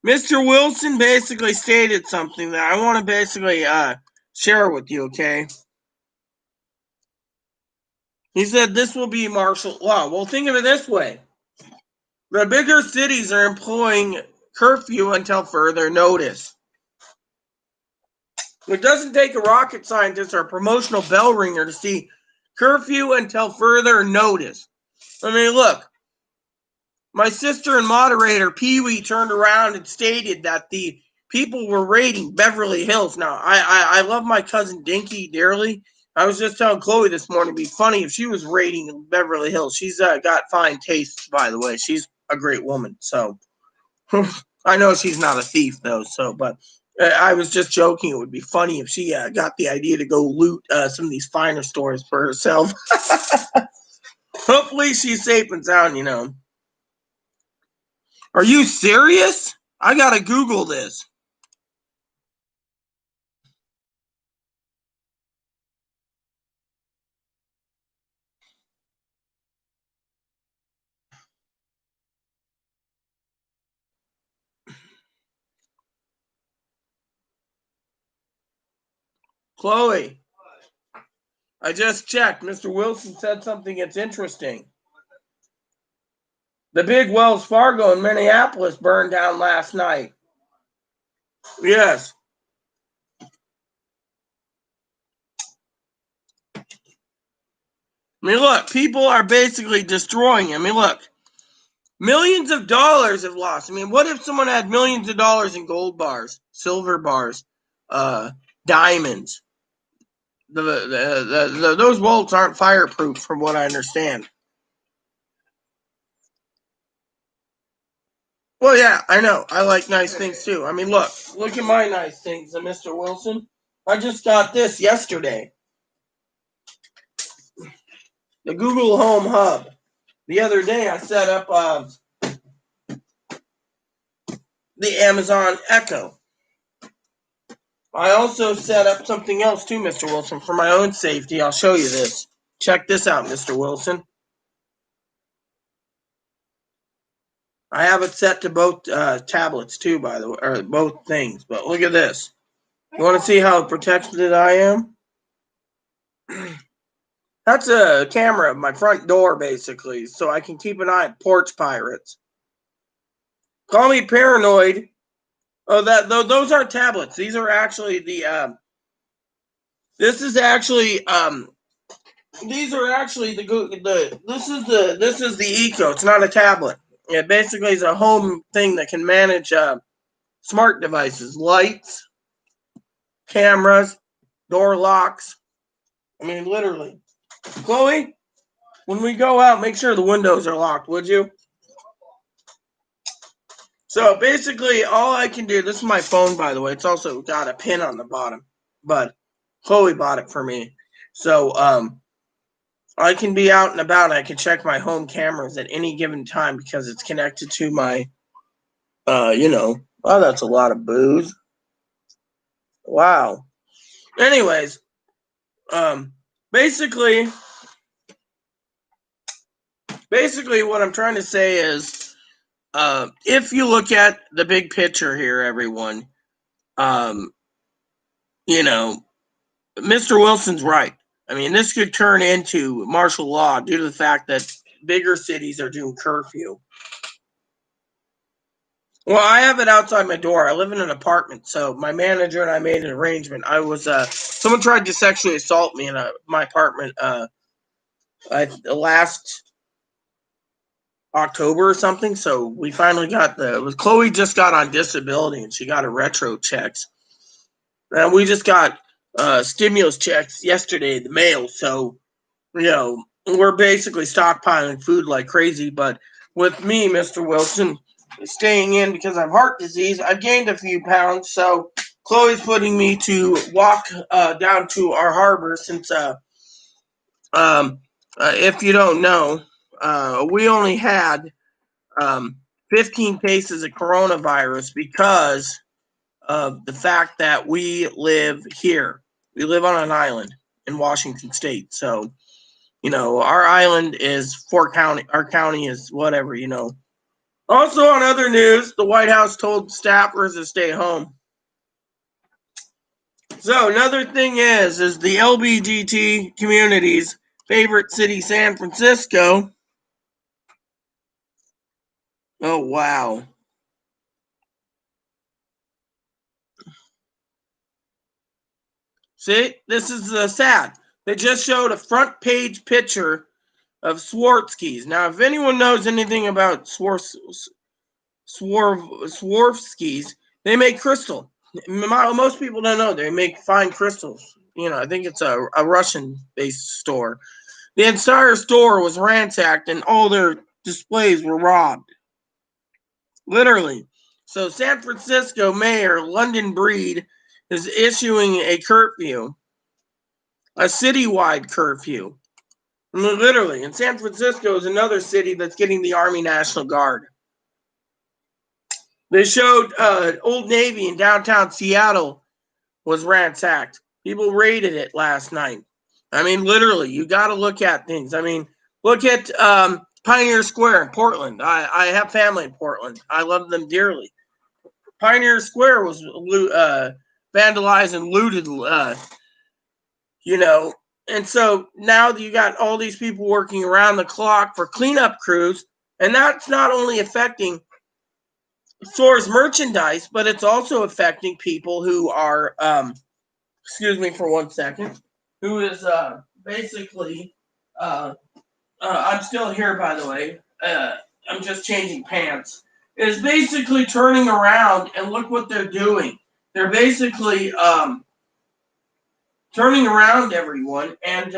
Mr. Wilson basically stated something that I want to basically share with you, okay? He said this will be martial law. Well, think of it this way. The bigger cities are employing curfew until further notice. It doesn't take a rocket scientist or a promotional bell ringer to see curfew until further notice. I mean, look, my sister and moderator Pee Wee turned around and stated that the people were raiding Beverly Hills. Now, I love my cousin Dinky dearly. I was just telling Chloe this morning, it'd be funny if she was raiding Beverly Hills. She's got fine taste, by the way. She's a great woman. So I know she's not a thief, though. But I was just joking. It would be funny if she got the idea to go loot some of these finer stores for herself. Hopefully she's safe and sound, Are you serious? I gotta Google this. Chloe, I just checked. Mr. Wilson said something that's interesting. The big Wells Fargo in Minneapolis burned down last night. Yes. I mean, look, people are basically destroying. I mean, look, millions of dollars have lost. I mean, what if someone had millions of dollars in gold bars, silver bars, diamonds? Those vaults aren't fireproof, from what I understand. Well, yeah, I know. I like nice things too. I mean, look at my nice things, Mr. Wilson. I just got this yesterday. The Google Home Hub. The other day, I set up the Amazon Echo. I also set up something else too, Mr. Wilson, for my own safety. I'll show you this. Check this out, Mr. Wilson. I have it set to both tablets too, by the way, or both things. But look at this. You want to see how protected I am? That's a camera of my front door, basically, so I can keep an eye on porch pirates. Call me paranoid. Oh, those aren't tablets. These are actually the. This is actually These are actually this is the Eco. It's not a tablet. It basically is a home thing that can manage smart devices, lights, cameras, door locks. I mean, literally. Chloe, when we go out, make sure the windows are locked, would you? So basically, all I can do, this is my phone, by the way. It's also got a pin on the bottom, but Chloe bought it for me. So I can be out and about. And I can check my home cameras at any given time because it's connected to my, oh, that's a lot of booze. Wow. Anyways, basically what I'm trying to say is, if you look at the big picture here, everyone, Mr. Wilson's right. I mean, this could turn into martial law due to the fact that bigger cities are doing curfew. Well, I have it outside my door. I live in an apartment, so my manager and I made an arrangement. Someone tried to sexually assault me in my apartment last October or something. So we finally got Chloe just got on disability and she got her retro checks. And we just got stimulus checks yesterday in the mail. So, we're basically stockpiling food like crazy. But with me, Mr. Wilson, staying in because I have heart disease, I've gained a few pounds. So Chloe's putting me to walk down to our harbor since, um, if you don't know, we only had um, 15 cases of coronavirus because of the fact that we live here. We live on an island in Washington State. So, our island is Fort County. Our county is whatever. Also, on other news, the White House told staffers to stay home. So, another thing is the LGBT community's favorite city, San Francisco. Oh, wow. See, this is sad. They just showed a front page picture of Swarovskis. Now, if anyone knows anything about Swarovskis, they make crystal. Most people don't know they make fine crystals. I think it's a Russian-based store. The entire store was ransacked and all their displays were robbed. Literally. So San Francisco Mayor London Breed is issuing a curfew, a citywide curfew. Literally. And San Francisco is another city that's getting the Army National Guard. They showed Old Navy in downtown Seattle was ransacked. People raided it last night. I mean, literally, you got to look at things. I mean, look at Pioneer Square in Portland. I have family in Portland. I love them dearly. Pioneer Square was vandalized and looted, and so now you got all these people working around the clock for cleanup crews, and that's not only affecting stores merchandise, but it's also affecting people who are, excuse me for 1 second, who is basically, I'm still here by the way, I'm just changing pants, is basically turning around and look what they're doing. They're basically turning around everyone and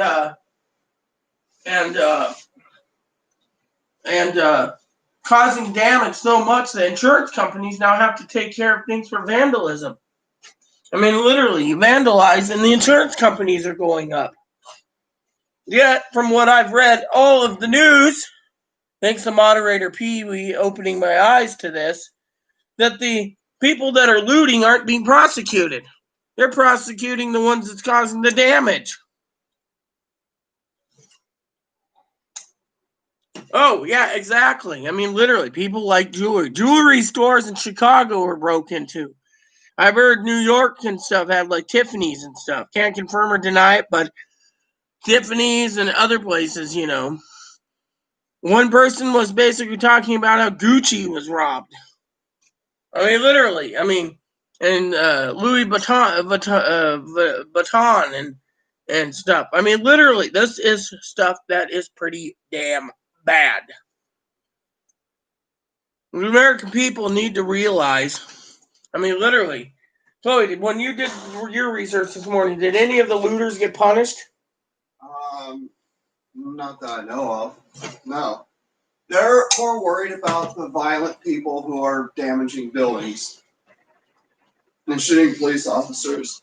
causing damage so much that insurance companies now have to take care of things for vandalism. I mean, literally, you vandalize and the insurance companies are going up. Yet, from what I've read, all of the news, thanks to moderator Pee Wee opening my eyes to this, that the people that are looting aren't being prosecuted. They're prosecuting the ones that's causing the damage. Oh, yeah, exactly. I mean, literally, people like jewelry. Jewelry stores in Chicago were broke into. I've heard New York and stuff have like Tiffany's and stuff. Can't confirm or deny it, but Tiffany's and other places, One person was basically talking about how Gucci was robbed. I mean, literally. I mean, and Louis Vuitton and stuff. I mean, literally, this is stuff that is pretty damn bad. The American people need to realize. I mean, literally. Chloe, when you did your research this morning, did any of the looters get punished? Not that I know of. No. They're more worried about the violent people who are damaging buildings and shooting police officers.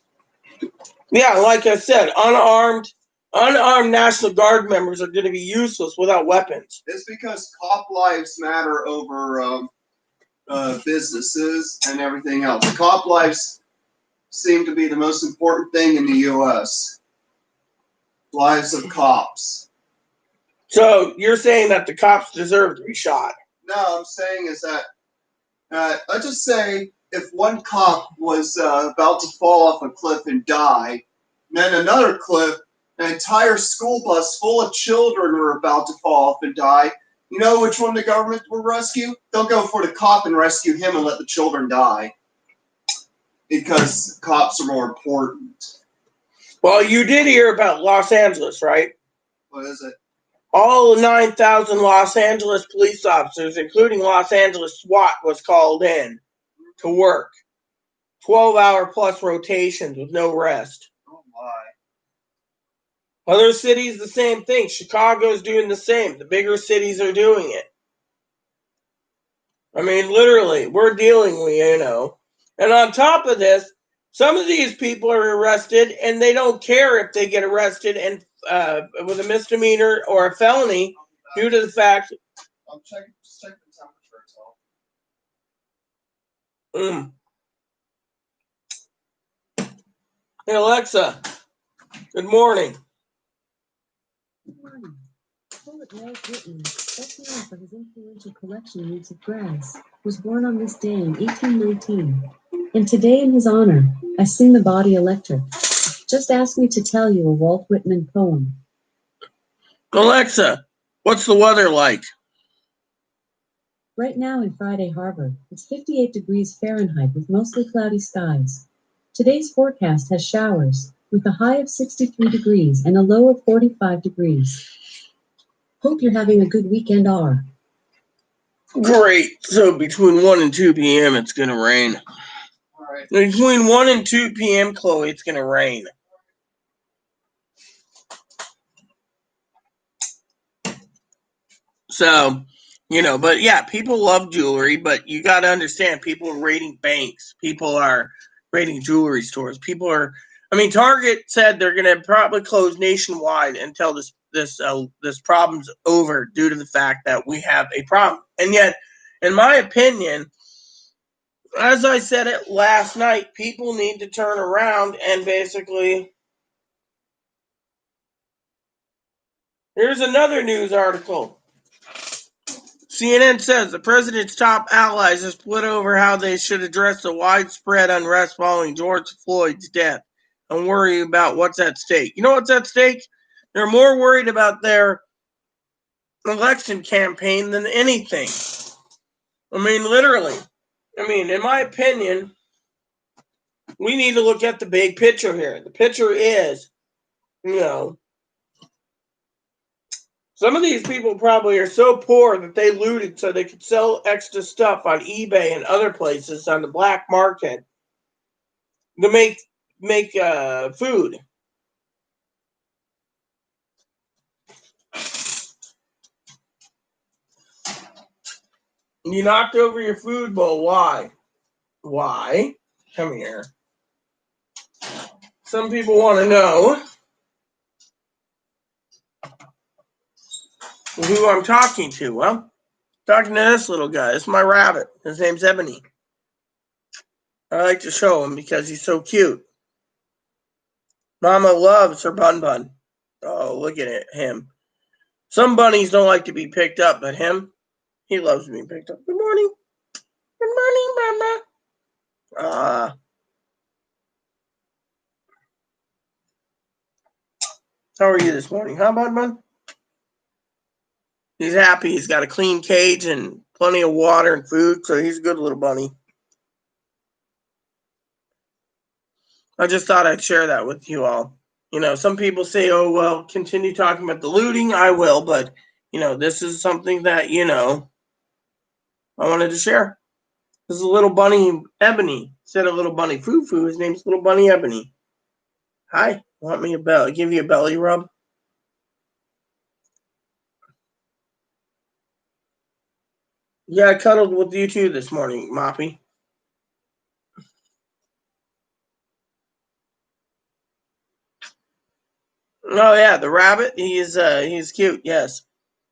Yeah, like I said, unarmed National Guard members are going to be useless without weapons. It's because cop lives matter over businesses and everything else. Cop lives seem to be the most important thing in the U.S. Lives of cops. So you're saying that the cops deserve to be shot? No, I'm saying is that let's just say if one cop was about to fall off a cliff and die, then another cliff, an entire school bus full of children were about to fall off and die. You know which one the government will rescue? They'll go for the cop and rescue him and let the children die. Because cops are more important. Well, you did hear about Los Angeles, right? What is it? All 9,000 Los Angeles police officers, including Los Angeles SWAT, was called in to work. 12-hour plus rotations with no rest. Oh my. Other cities, the same thing. Chicago's doing the same. The bigger cities are doing it. I mean, literally, we're dealing with, And on top of this, some of these people are arrested, and they don't care if they get arrested and with a misdemeanor or a felony due to the fact. I'm checking. Just check the temperature itself. Hey, Alexa. Good morning. Good morning. Poet Walt Whitman, best known for his influential collection Roots of Grass, was born on this day in 1819. And today in his honor, I sing the body electric. Just ask me to tell you a Walt Whitman poem. Alexa, what's the weather like? Right now in Friday Harbor, it's 58 degrees Fahrenheit with mostly cloudy skies. Today's forecast has showers, with a high of 63 degrees and a low of 45 degrees. Hope you're having a good weekend, R. Great. So between 1 and 2 p.m., it's going to rain. All right. Between 1 and 2 p.m., Chloe, it's going to rain. So, but yeah, people love jewelry, but you got to understand, people are raiding banks. People are raiding jewelry stores. Target said they're going to probably close nationwide until this problem's over due to the fact that we have a problem. And yet, in my opinion, as I said it last night, people need to turn around and basically. Here's another news article. CNN says the president's top allies have split over how they should address the widespread unrest following George Floyd's death and worry about what's at stake. You know what's at stake? They're more worried about their election campaign than anything. Literally. In my opinion, we need to look at the big picture here. The picture is, some of these people probably are so poor that they looted so they could sell extra stuff on eBay and other places on the black market to make food. You knocked over your food bowl. Why? Why? Come here. Some people want to know who I'm talking to. Well, talking to this little guy. This is my rabbit. His name's Ebony. I like to show him because he's so cute. Mama loves her bun bun. Oh, look at him. Some bunnies don't like to be picked up, but him, he loves being picked up. Good morning. Good morning, Mama. How are you this morning, huh, Bun Bun? He's happy. He's got a clean cage and plenty of water and food, so he's a good little bunny. I just thought I'd share that with you all. Some people say, oh, well, continue talking about the looting. I will, but, this is something that, I wanted to share. This is a little bunny, Ebony. Instead of little bunny Foo-Foo, his name's little bunny Ebony. Hi, want me give you a belly rub? Yeah, I cuddled with you too this morning, Moppy. Oh yeah, the rabbit. He's cute. Yes,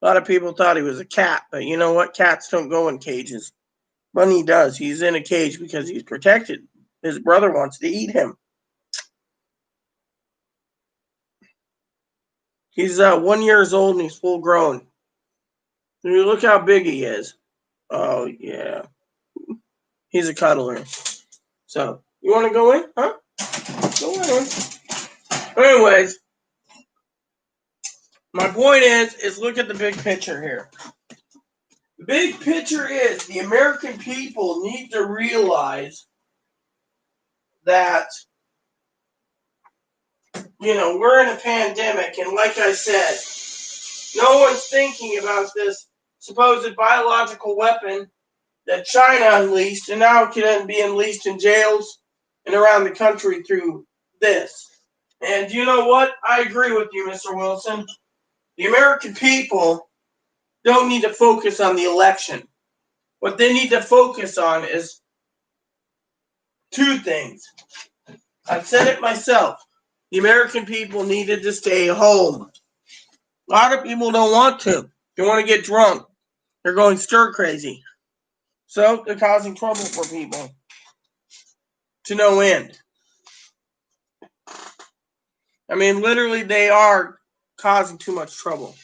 a lot of people thought he was a cat, but you know what? Cats don't go in cages. Bunny does. He's in a cage because he's protected. His brother wants to eat him. He's 1 year old and he's full grown. You look how big he is. Oh yeah, he's a cuddler. So you want to go in, huh? Go in. Anyways, my point is look at the big picture here. The big picture is the American people need to realize that, we're in a pandemic, and like I said, No one's thinking about this supposed biological weapon that China unleashed, and now it can be unleashed in jails and around the country through this. And you know what? I agree with you, Mr. Wilson. The American people don't need to focus on the election. What they need to focus on is two things. I've said it myself. The American people needed to stay home. A lot of people don't want to. They want to get drunk. They're going stir crazy. So they're causing trouble for people to no end. I mean, literally, they are causing too much trouble.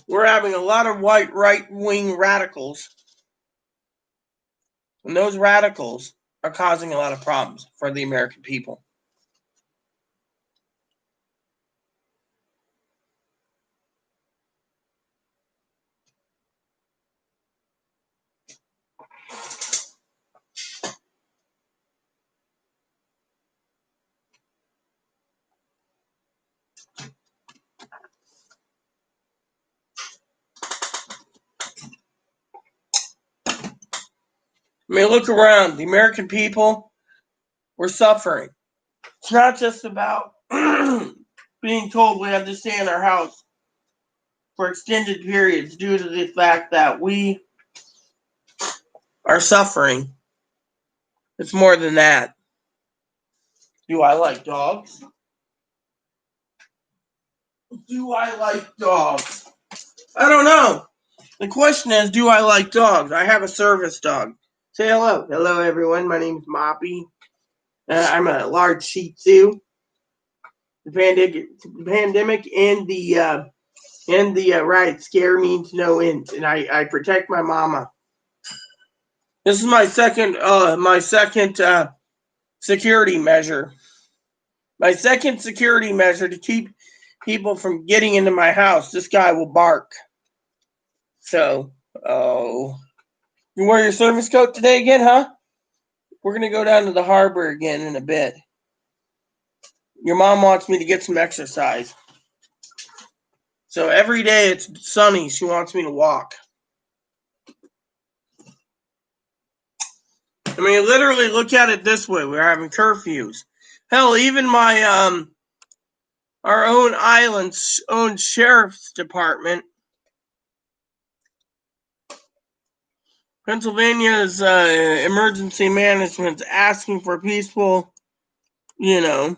We're having a lot of white right-wing radicals, and those radicals are causing a lot of problems for the American people. I mean, look around. The American people, we're suffering. It's not just about being told we have to stay in our house for extended periods due to the fact that we are suffering. It's more than that. Do I like dogs? Do I like dogs? I don't know. The question is, do I like dogs? I have a service dog. Say hello. Hello, everyone. My name is Moppy. I'm a large Shih Tzu. The pandemic and the riots scare me to no end, and I protect my mama. This is my second security measure. My second security measure to keep people from getting into my house. This guy will bark. So, you wear your service coat today again, huh? We're gonna go down to the harbor again in a bit. Your mom wants me to get some exercise. So every day it's sunny. She wants me to walk. I mean, literally look at it this way. We're having curfews. Hell, even my our own island's own sheriff's department, Pennsylvania's emergency management's asking for peaceful, you know.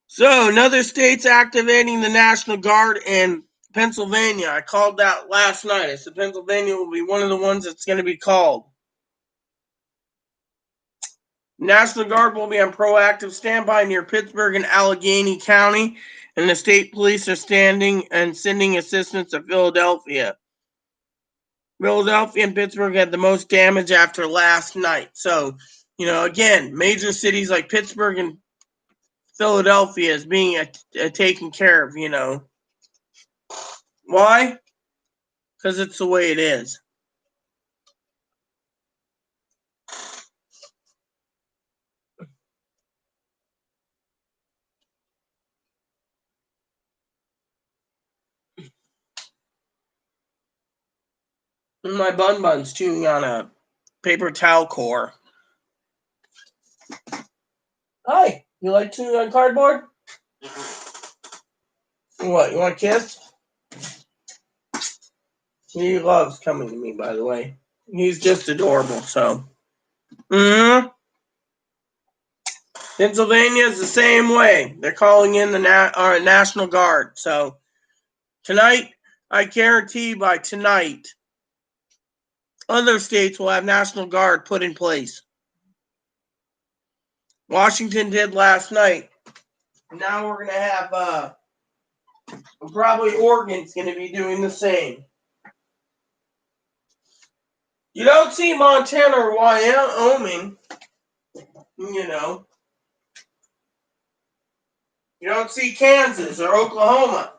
So another state's activating the National Guard in Pennsylvania. I called that last night. I said Pennsylvania will be one of the ones that's going to be called. National Guard will be on proactive standby near Pittsburgh and Allegheny County, and the state police are standing and sending assistance to Philadelphia. Philadelphia and Pittsburgh had the most damage after last night. So, again, major cities like Pittsburgh and Philadelphia is being taken care of, Why? Because it's the way it is. And my bun's chewing on a paper towel core. Hi, you like chewing on cardboard? What, you want a kiss? He loves coming to me, by the way. He's just adorable, so. Pennsylvania is the same way. They're calling in the National Guard. So tonight, I guarantee by tonight, other states will have National Guard put in place. Washington did last night. Now we're going to have, probably Oregon's going to be doing the same. You don't see Montana or Wyoming, You don't see Kansas or Oklahoma.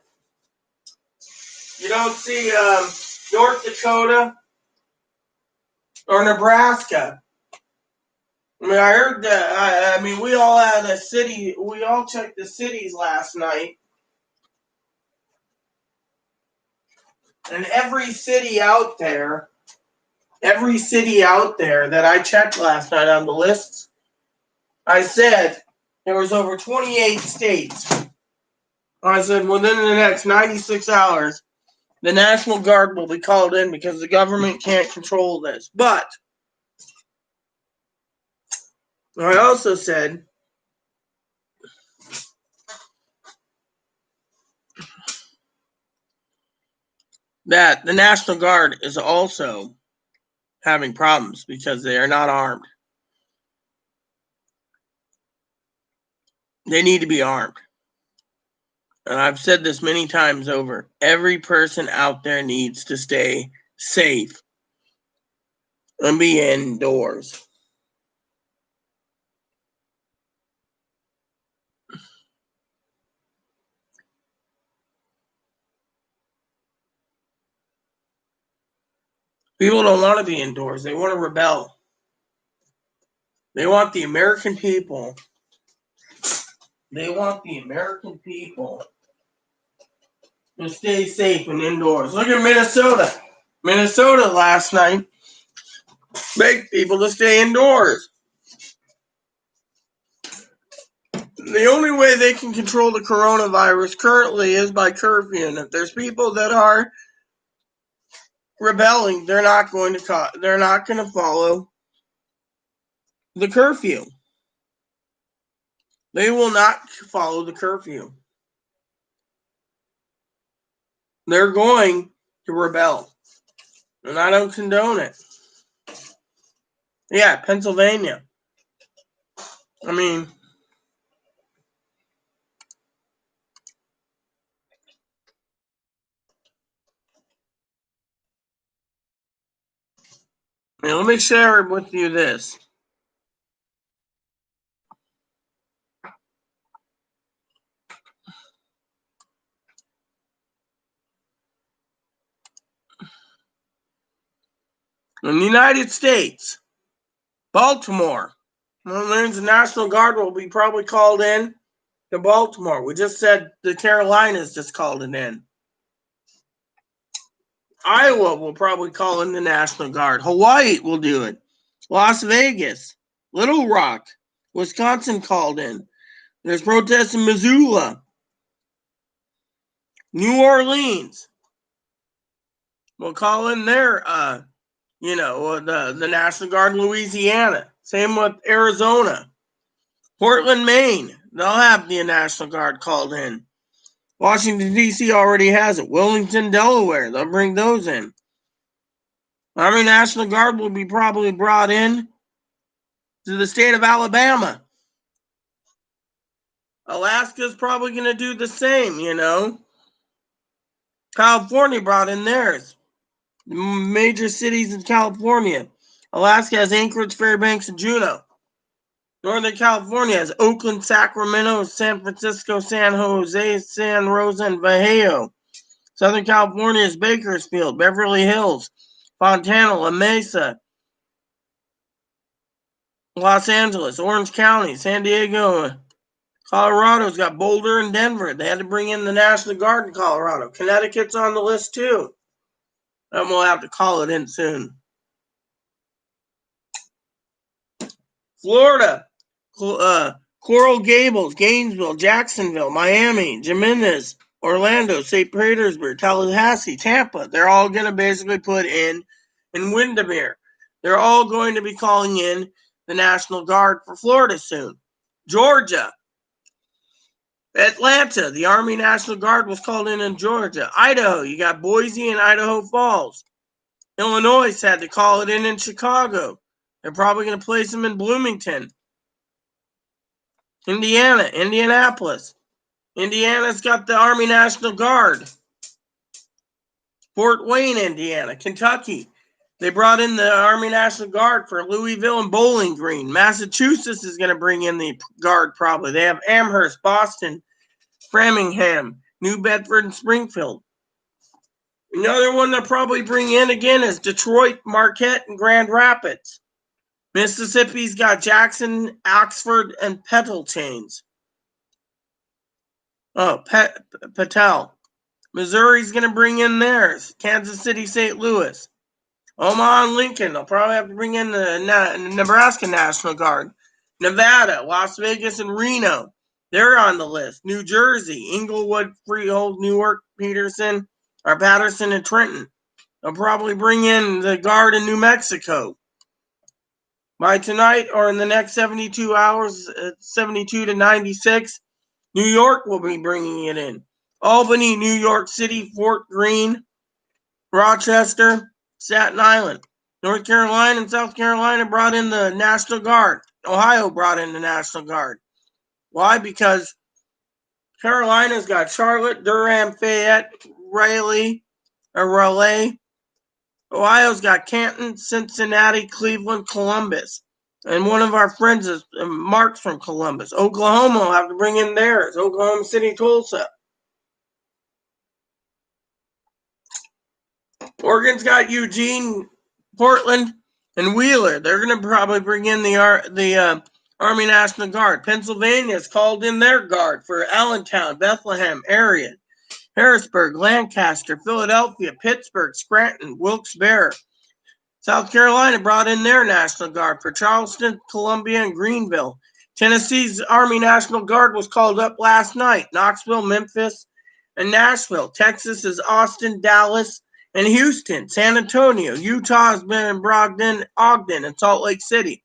You don't see North Dakota or Nebraska. I mean, I heard that. I mean, we all had a city. We all checked the cities last night, and every city out there that I checked last night on the lists, I said there was over 28 states. I said within the next 96 hours, the National Guard will be called in because the government can't control this. But I also said that the National Guard is also having problems because they are not armed. They need to be armed. And I've said this many times over. Every person out there needs to stay safe and be indoors. People don't want to be indoors. They want to rebel. They want the American people. They want the American people to stay safe and indoors. Look at Minnesota. Minnesota last night begged people to stay indoors. The only way they can control the coronavirus currently is by curfew. And if there's people that are rebelling, they're not going to follow the curfew. They will not follow the curfew. They're going to rebel. And I don't condone it. Yeah, Pennsylvania. I mean, let me share with you this. In the United States, Baltimore, the National Guard will be probably called in to Baltimore. We just said the Carolinas just called it in. Iowa will probably call in the National Guard. Hawaii will do it. Las Vegas, Little Rock, Wisconsin called in. There's protests in Missoula. New Orleans will call in their, the National Guard in Louisiana. Same with Arizona. Portland, Maine, they'll have the National Guard called in. Washington, D.C. already has it. Wilmington, Delaware, they'll bring those in. Army National Guard will be probably brought in to the state of Alabama. Alaska's probably going to do the same, California brought in theirs. Major cities in California. Alaska has Anchorage, Fairbanks, and Juneau. Northern California has Oakland, Sacramento, San Francisco, San Jose, San Rosa, and Vallejo. Southern California is Bakersfield, Beverly Hills, Fontana, La Mesa, Los Angeles, Orange County, San Diego. Colorado's got Boulder and Denver. They had to bring in the National Guard in Colorado. Connecticut's on the list too. And we'll have to call it in soon. Florida, Coral Gables, Gainesville, Jacksonville, Miami, Jimenez, Orlando, St. Petersburg, Tallahassee, Tampa. They're all going to basically put in Windermere. They're all going to be calling in the National Guard for Florida soon. Georgia, Atlanta, the Army National Guard was called in Georgia. Idaho, you got Boise and Idaho Falls. Illinois had to call it in Chicago. They're probably going to place them in Bloomington. Indiana, Indianapolis. Indiana's got the Army National Guard. Fort Wayne, Indiana. Kentucky, they brought in the Army National Guard for Louisville and Bowling Green. Massachusetts is going to bring in the Guard probably. They have Amherst, Boston, Framingham, New Bedford, and Springfield. Another one they'll probably bring in again is Detroit, Marquette, and Grand Rapids. Mississippi's got Jackson, Oxford, and Petal chains. Oh, Patel. Missouri's going to bring in theirs. Kansas City, St. Louis. Omaha and Lincoln. They'll probably have to bring in the Nebraska National Guard. Nevada, Las Vegas, and Reno. They're on the list. New Jersey, Inglewood, Freehold, Newark, Patterson, and Trenton. They'll probably bring in the Guard in New Mexico. By tonight or in the next 72 hours, 72 to 96, New York will be bringing it in. Albany, New York City, Fort Greene, Rochester, Staten Island. North Carolina and South Carolina brought in the National Guard. Ohio brought in the National Guard. Why? Because Carolina's got Charlotte, Durham, Fayette, Raleigh. Ohio's got Canton, Cincinnati, Cleveland, Columbus. And one of our friends is Mark's from Columbus. Oklahoma will have to bring in theirs. Oklahoma City, Tulsa. Oregon's got Eugene, Portland, and Wheeler. They're going to probably bring in the Army National Guard. Pennsylvania's called in their guard for Allentown, Bethlehem, area. Harrisburg, Lancaster, Philadelphia, Pittsburgh, Scranton, Wilkes-Barre. South Carolina brought in their National Guard for Charleston, Columbia, and Greenville. Tennessee's Army National Guard was called up last night. Knoxville, Memphis, and Nashville. Texas is Austin, Dallas, and Houston. San Antonio. Utah has been brought in Ogden, and Salt Lake City.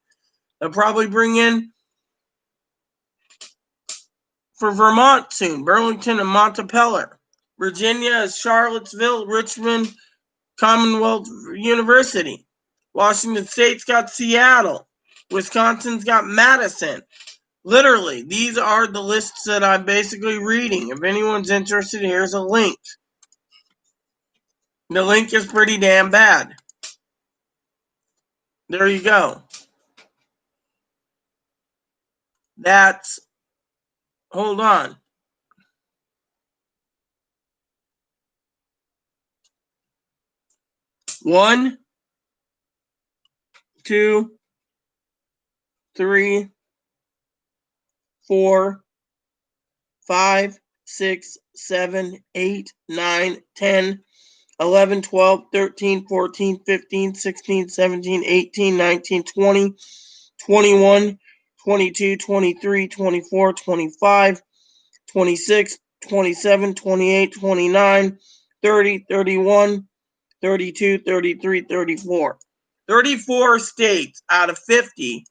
They'll probably bring in for Vermont soon. Burlington and Montpelier. Virginia is Charlottesville, Richmond, Commonwealth University. Washington State's got Seattle. Wisconsin's got Madison. Literally, these are the lists that I'm basically reading. If anyone's interested, here's a link. The link is pretty damn bad. There you go. That's, hold on. One, two, three, 4, 5, 6, 7, 8, 9, 10, 11, 12, 13, 14, 15, 16, 17, 18, 19, 20, 21, 22, 23, 24, 25, 26, 27, 28, 29, 30, 31, 32, 33, 34. 34 states out of 50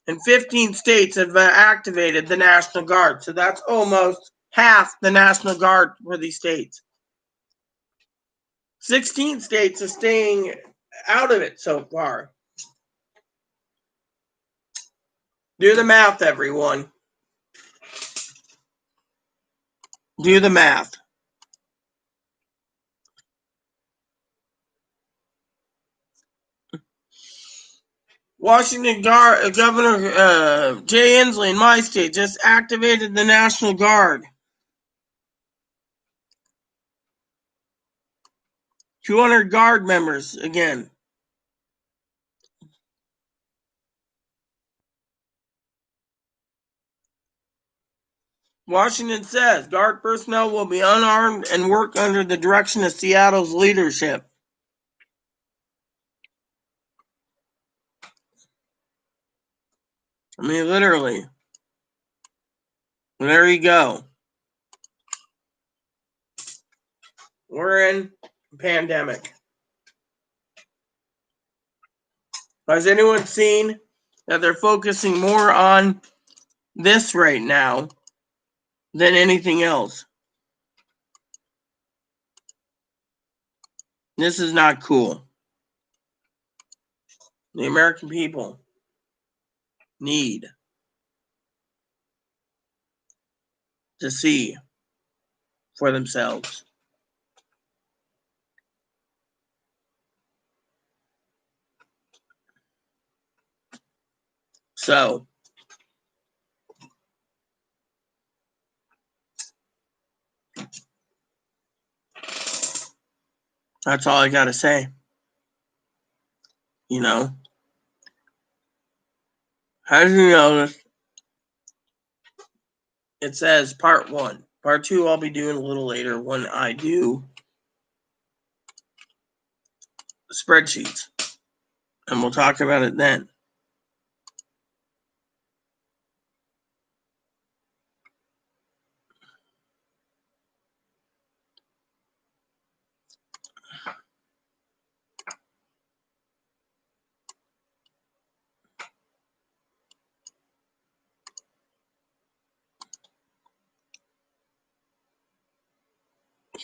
and 15 states have activated the National Guard. So that's almost half the National Guard for these states. 16 states are staying out of it so far. Do the math, everyone. Do the math. Washington Governor Jay Inslee in my state just activated the National Guard. 200 Guard members again. Washington says Guard personnel will be unarmed and work under the direction of Seattle's leadership. I mean, literally. There you go. We're in a pandemic. Has anyone seen that they're focusing more on this right now than anything else? This is not cool. The American people need to see for themselves. So, That's all I got to say. You know, as you notice, it says part 1. Part 2 I'll be doing a little later when I do spreadsheets. And we'll talk about it then.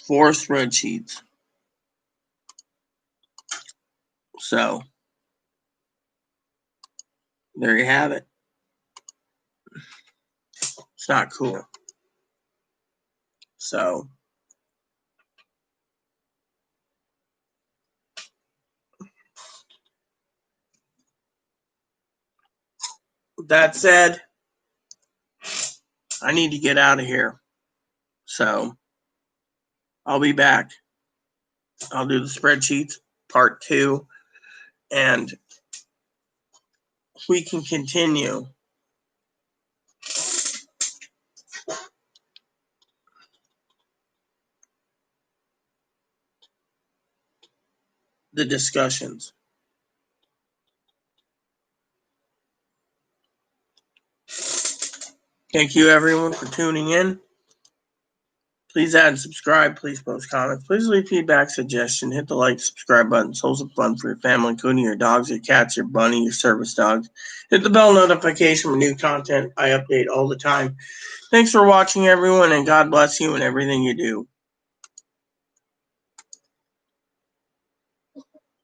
Four spreadsheets. So, there you have it. It's not cool. So, that said, I need to get out of here. So, I'll be back. I'll do the spreadsheets, part 2, and we can continue the discussions. Thank you, everyone, for tuning in. Please add and subscribe. Please post comments. Please leave feedback, suggestion. Hit the like, subscribe button. Souls of fun for your family, including your dogs, your cats, your bunny, your service dogs. Hit the bell notification for new content. I update all the time. Thanks for watching, everyone, and God bless you in everything you do.